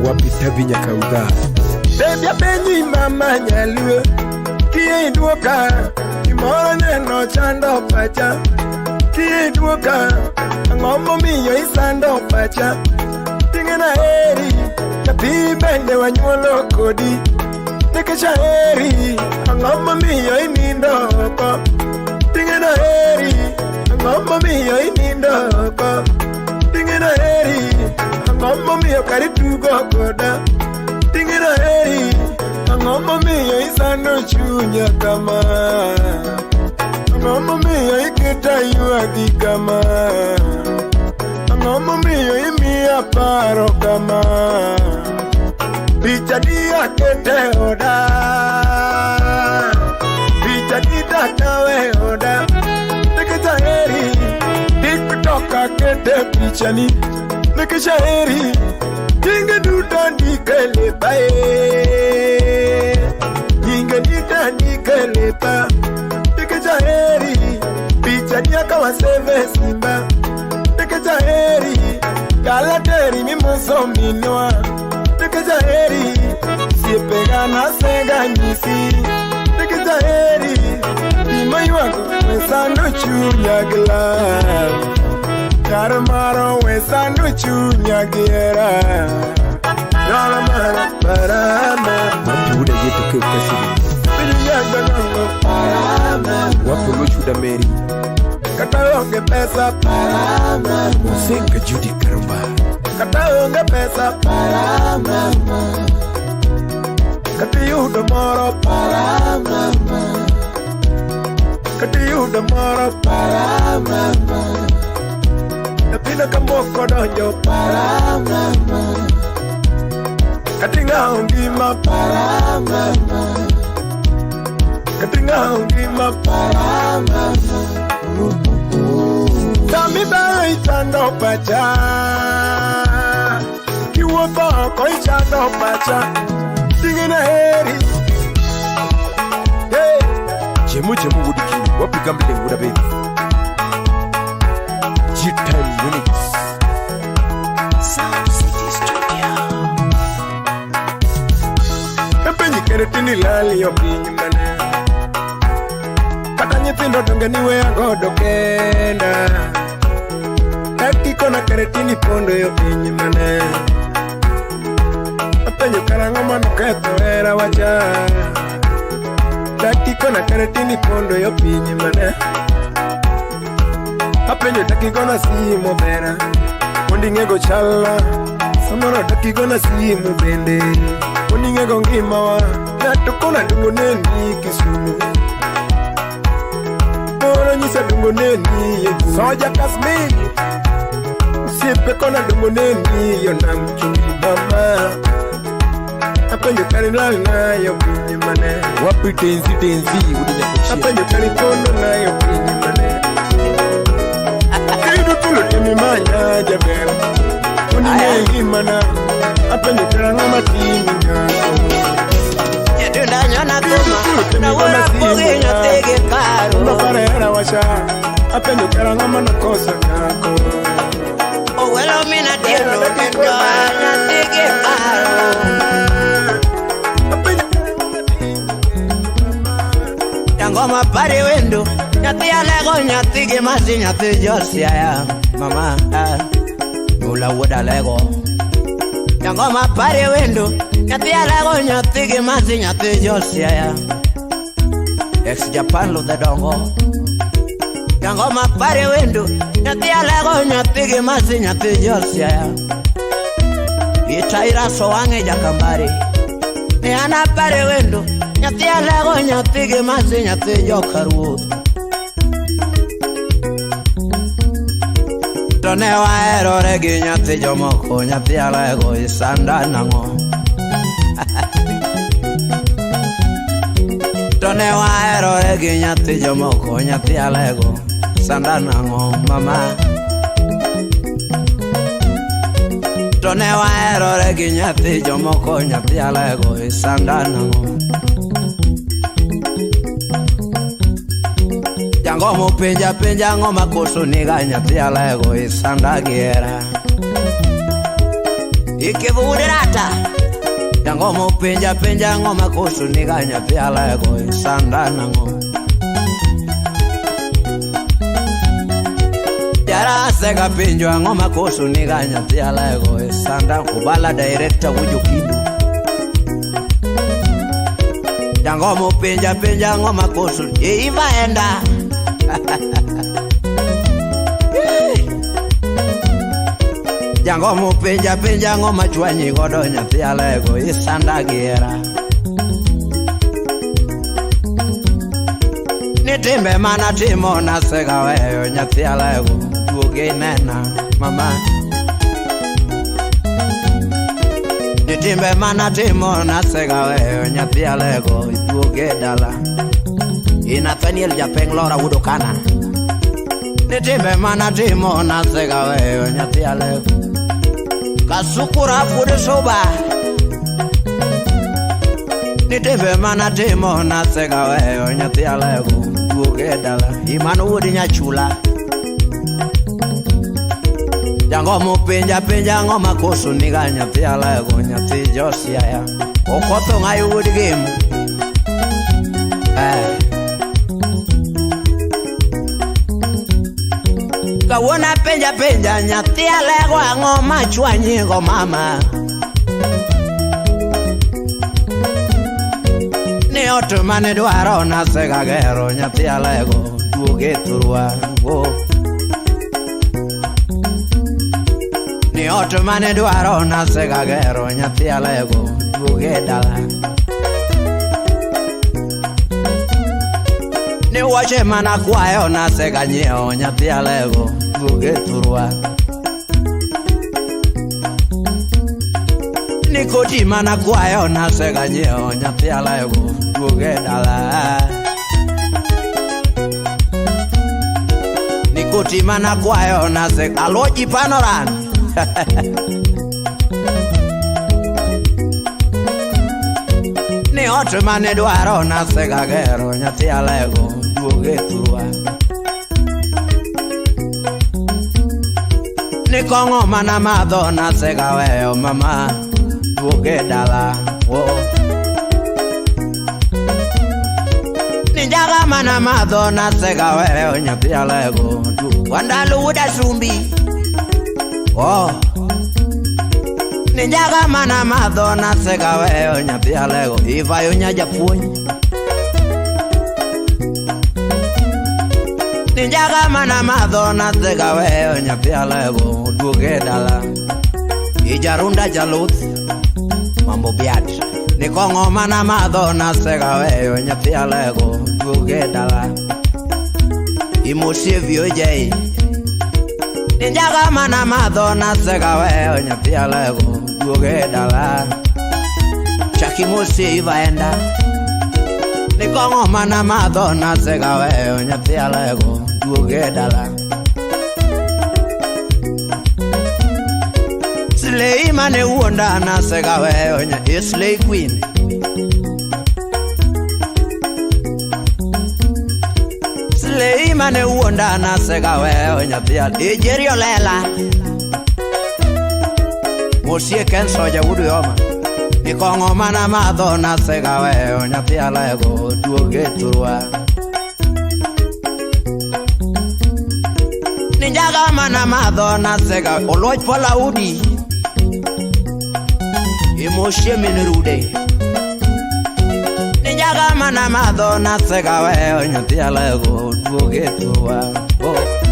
Wapi Tavi Nyakauga. Bebya benyi mama nyaluo. Kie duoka. Kimoro neno chando pacha. Kie duoka. Ngombo miyo isando pacha. Tingena eri. Kapi bende wanyuolo kodi. Nikisha eri. Ngombo miyo inindoko. Tingena eri. Ngombo miyo inindoko. Tingena eri. Ngombo miyo karitugo koda. Tingena eri. Ang'o momiyo isando chunya kama? Ang'o momiyo iketa ywagi kama? Ang'o momiyo imiya paro kama? Picha di akete oda, picha di takawe oda. Nikita heri, TikTok akete picha ni. Nikisha heri, Jinga duda nikele bae, jinga duda nikele ba. Nikisha heri, picha ni akawa seve simba. Nikisha heri, galateri mimuso minwa. Nikisha heri, siepega na sega nyisi. Nikisha heri, imai wako wesano chunya gila. Karamaro wesano chunya giera. Yala mara parama. Mambuda yetu kekasiri. Binyagda nango parama. Wapolo chuda meri. Kataonge pesa parama. Musenga Judy Karamba. Kataonge pesa parama. Katiyudo moro parama. Katiyudo moro parama. Napina kamoko donjo parama. Katinga ungima parama. Katinga ungima parama. Tami ba itando pacha. Kiwoto ko itando pacha. Singina heri. Hey. Jemu gudiki. Wapiga mlengu da baby. G10 units. Sound City Studio. Kapenyi keretini lali yo pinyi mane. Kata nyithindo donge niwe agodo kenda. Kiko na keretini pondo yo pinyi mane. Apenyo karang'o mano ketho era wacha. Kiko na keretini pondo yo pinyi mane. Apenyo dakiko na simu bera. Ondingego chala. Samoro dakiko na simu bende. Ondingego ngima wa. Natukona dungo neni Kisumu. Moro nyisa dungo neni yegu. Soja Kasmini. Siepe kona dungo neni yonam chungi mama. Apenyo karilal na yo pinyi mane. Wapi tenzi udine kuchia. Apenyo karipondo na yo pinyi mane. Kidu tulo temi manya jabera. Uninge imana. Apenyo karanga matini nyako. Yedunda nyona kuma. Na wura poge nyotege karo. Mbapara era washa. Apenyo karanga manakosa nyako. Owelo mina tieno kendo nyotege karo. Ngoma pare wendo nyati alego nyati gemasi nyati josia ya mama mula woda lego ngoma pare wendo nyati alego nyati gemasi nyati josia ya ex Japan lo de dongo ngoma pare wendo nyati alego nyati gemasi nyati josia ya itaira so wange jakambari e ana pare wendo nyati alego nyati gemasi nyati jokaru Tone wa erore gi nyati jomoko nyati alego isanda nango Tone wa erore gi nyati jomoko nyati alego sanda nango mama Tone wa erore gi nyati jomoko nyati alego isanda nango Jango penja ngoma koso niga nyati alego isanda giera Ikivurata Jango penja ngoma koso niga nyati alego isanda nango Yara sega pinjwa ngoma koso niga nyati alego isanda kubala director wujo kidu Jango penja ngoma koso ivaenda Jango penja ngoma chwanyi godo nyati alego isanda giera Ni timbe mana timo na sega weyo nyathi alego duoge nena mama. Ni timbe mana timo na sega weyo nyathi alego duoge dala. Nathaniel Japeng Lora Udokana. Ni timbe mana timo na sega weyo nyathi alego. Kasukura fude soba. Ni timbe mana timo na sega weyo nyathi alego duoge dala. Imano wodi nyachula. Jango mupinja pinja ngoma kosu niga nyathi alego nyathi Josia ya. Okotho ngayo wodi game. Kawona penja penja nyathi alego ngoma chwanyi go mama. Ni oto mane dwaro na sega gero nyathi alego duoge turwa wo. Ni oto mane dwaro na sega gero nyathi alego duoge dala. Ni wache mana kwayo na sega nyeo nyathi alego duoge turwa. Ni koti mana kwayo na sega nyeo nyathi alego duoge dala. Ni koti mana kwayo na sega aloji panoran. Ni oto mane dwaro na sega gero nyathi alego duoge turwa. Ni kongo mana madho na sega weyo mama duoge dala wo. Ni jaga mana madho na sega weyo nyathi alego wandalu uda sumbi. Oh. Ni jaga mana madho na sega weyo nyathi alego ivayo nyaja puonj. Ni jaga mana madho na sega weyo nyathi alego duoge dala. Ijarunda jaluth mambo biat. Ni kongo mana madho na sega weyo nyathi alego duoge dala. Imosie vyo jay. Ni jaga mana madho na sega weyo nyathi alego duoge dala. Chaki mosi ivaenda. Ni kongo mana madho na sega weyo nyathi alego duoge dala. Slay mane uonda na sega weyo nyathi slay queen. Slay mane uonda na sega weyo nyathi Ijerio lela. Mosie ken soja wudu yoma. Ni kongo mana madho na sega weyo nyathi alego duoge turwa. Ni jaga mana madho na sega oloj pola udi. Imosie minurude. Ni jaga mana madho na sega weyo nyathi alego duoge turwa.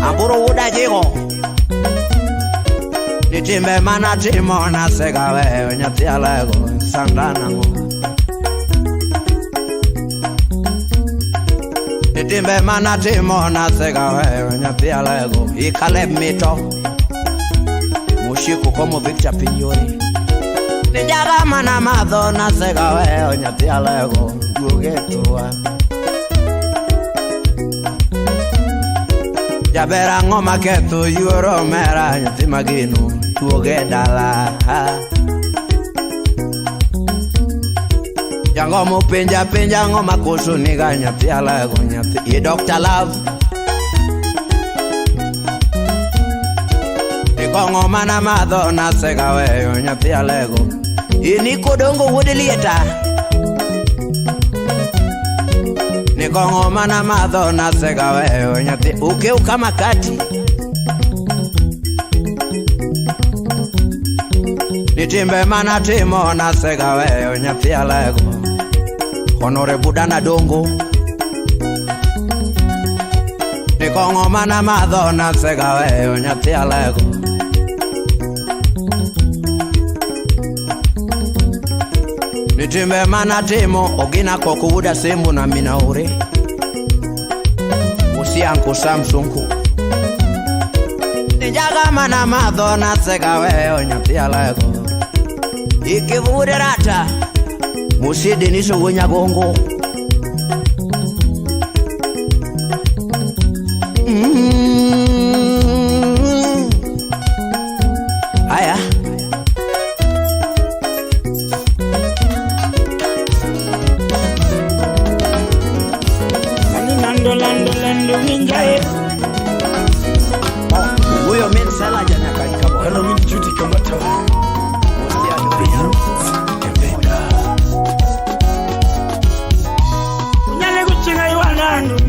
Amburo uda jigo. Ni timbe mana timo na sega weyo nyathi alego sandana ngo. Ni timbe mana timo na sega weyo nyathi alego Ikaleb mito. Mushiku komo Victor Pinyori. Ni jaga mana madho na sega weyo nyathi alego duoge turwa. Jabera ngoma ketho yuoro mera nyathi magino duoge dala. Jango mo penja penja ngoma koso niga nyathi alego nyathi Dr. Love. Ni kongo mana madho na sega weyo nyathi alego Ini kodongo wodi lieta. Ni kongo mana madho na sega weyo nyathi ukeu kama kati. Ni timbe mana timo na sega weyo nyathi alego Honore budana dongo. Ni kongo mana madho na sega weyo nyathi alego Ni timbe mana timo ogina koko wuda sembu na minaure. si Uncle Samsung. Nijaga mana madona sega weo nyatia lego. Ikivure rata musidi niso wonya gongo. Aya Lando minjae huyo mimi sala jana kalikabo kana mimi juti kama tawa nyale kuchinga iwananu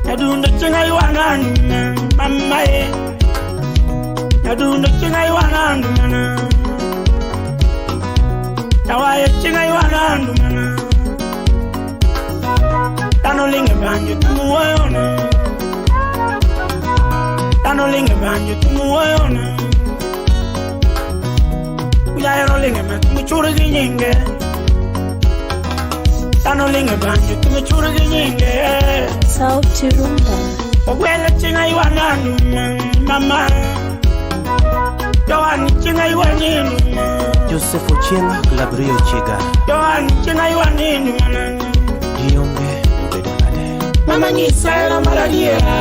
nadunda chinga iwananu mama e nadunda chinga iwananu tawaye chinga iwananu Tano linge banjo tumuoyona Tano linge banjo tumuoyona Uyaero linge tumuchuru ginyinge Tano linge banjo tumuchuru ginyinge Sauti Rumba Ogwele chinga iwananu mama Joani chinga iwaninu Joseph Ochieng Labrio Chiga Joani chinga iwaninu Dionge Mama ngisaela malaliera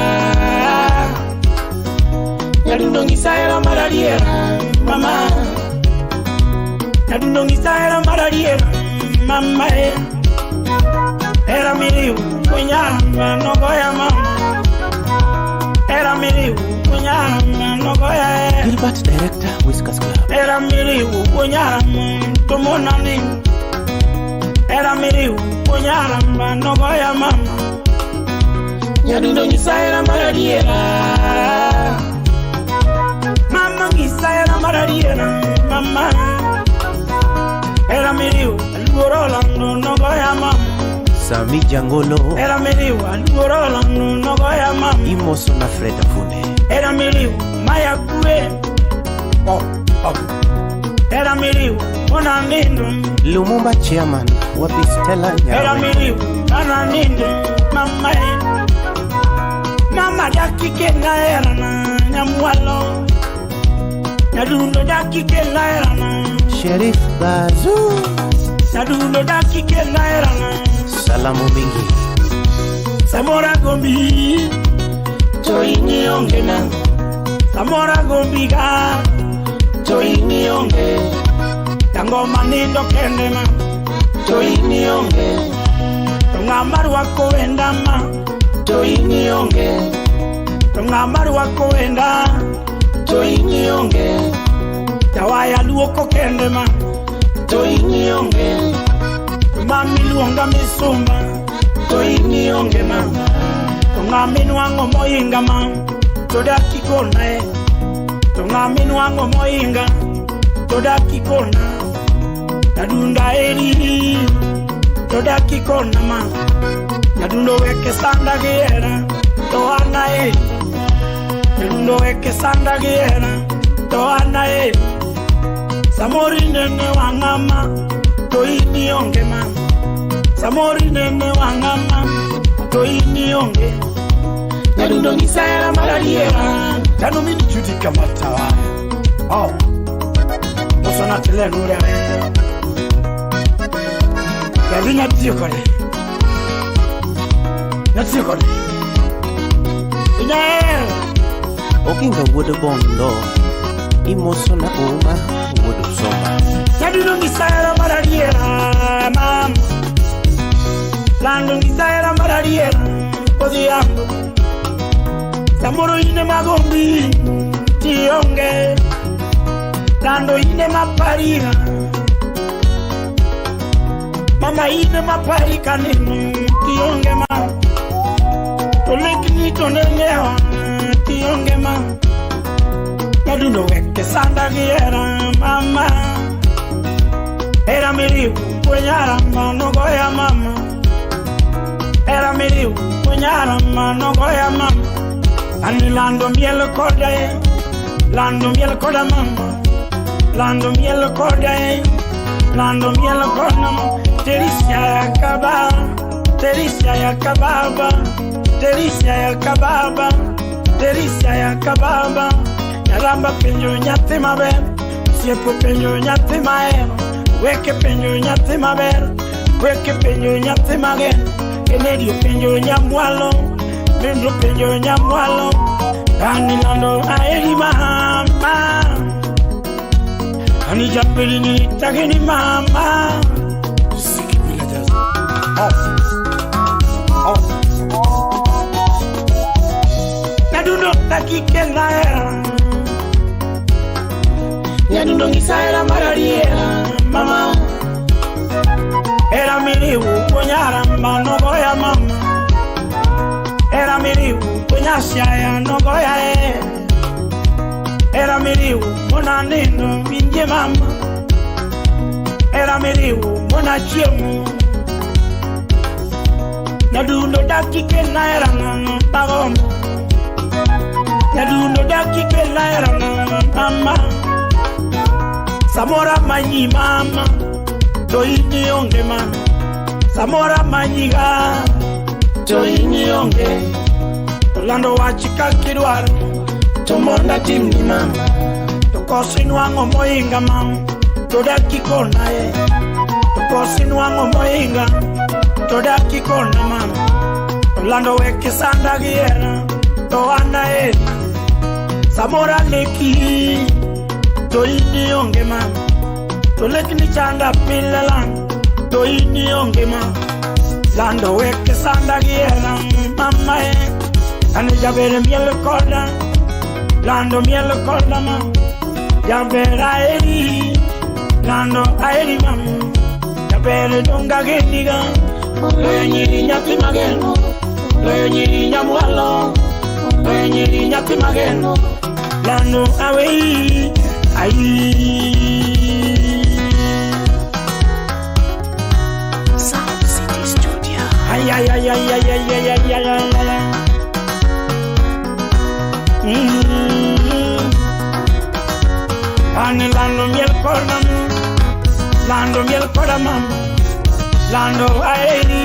Yadundo ngisaela malaliera Mama Yadundo ngisaela malaliera Mama Era miriu kunyama nogoya mama Era miriu kunyama nogoya Gilbert Director Whiskas Club Era miriu kunyama tumonani Era miriu kunyama nogoya mama Yadundo ngisaela malaliera Mama ngisaela malaliera Mama Era miriu alugorolando nogoya mama Sami Jangolo Era miriu alugorolando nogoya mama Imoso na Fred Afune Era miriu maya kue Era miriu ona nindo Lumumba Chairman Wapi Stella Era Nyarawe miriu ana nindo Mama Mama dakike na era na nyamwalo Nadundo dakike na era na Sheriff Bazu Nadundo dakike na era na Salamu mingi Samora gombi Toini onge na Samora gombi ga Toini onge Tangoma nindo kende ma Toini onge Tongamaru wako wenda ma Toini onge Tongamaru wako wenda Toini onge Tawaya luoko kende ma Toini onge Mami luonga misumba Toini onge ma Tongaminu wango moinga ma Toda kikona Tongaminu wango moinga Toda kikona Nadunda eri Toda kikona ma Nadundo weke sanda giera Toana Nadundo weke sanda giera Toana Samori nene wangama Toini onge ma Samori nene wangama Toini onge Nadundo ngisaela malaliera Tano mini juti kama tawa Oso na tele nure Yadi nyatiyo kore Nyatiyo kore Okinga wuodo bondo Imoso na uma wuodo soma Nadundo ngisaela malaliera mama Lando ngisaela malaliera Kozi yangu Samoro ine magombi Tionge Lando ine maparira Mama ine maparika nini Tionge ma Toleki tonenyewa Tionge ma Nadundo weke sanda giera mama Era miriu Kwenyara manogoya mama Era miriu Kwenyara manogoya mama Ani lando miel koda Lando miel koda mama Lando miel koda Lando miel koda mama Delisia kaba delicia ya kababa, delicia ya kababa, delicia ya kababa. Yaramba penyo nyate maber, siepo penyo nyate maer, weke penyo nyate maber, weke penyo nyate mager, enedio penyo nyamwalo, mendo penyo nyamwalo, Danilando aeri mama, ani japeli ni tageni mama. Siki villagers, off. Nadundo takikela era, nadundo ngisaera marariera mama. Era miriu kunyara mano goya mama. Era miriu kunyasya ya no goya Era miriu mona neno minje mama. Era miriu mona chiemu. Nadundo dakike na era mama pagom. Nadundo dakike na era mama. Samora manyi mama. Toini onge mama. Samora manyiga. Toini onge. Tolando wachika kidwaro. Tomonda timni mama. Tokosi nwango moinga mama. Todaki kona ye. Tokosi nwango moinga. Todaki kona mama. Tolando weke sanda giera. Toana ye. Samora leki. Toini onge mama. Toleki ni chanda pila lang. Toini onge mama. Lando weke sanda giera mama ye. Ane jabere miele korda. Lando miele korda ma. Jabere aeri. Lando aeri mama. Jabere donga geniga. Loyo nyiri nyati mageno. Loyo nyiri nyamwalo. Loyo nyiri nyati mageno. Lando awei. Sound City Studio. Ay. Ani lando miel kodam, lando miel kodam, lando aeri,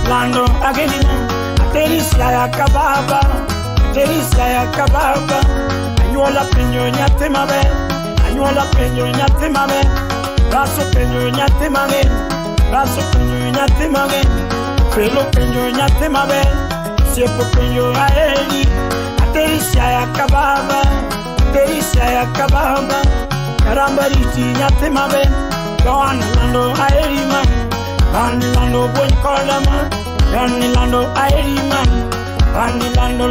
lando agenina, delicia ya kababa, delicia ya kababa. Anyuola penyo nyate mabe, anyuola penyo nyate mabe, raso penyo nyate mabe, raso penyo nyate mabe, frelo penyo nyate mabe, siepo penyo aeri, delicia ya kababa, delicia ya kababa, karambariti nyate mabe, doana lando aeri man, bani lando buen kolama, bani lando aeri man, bani lando.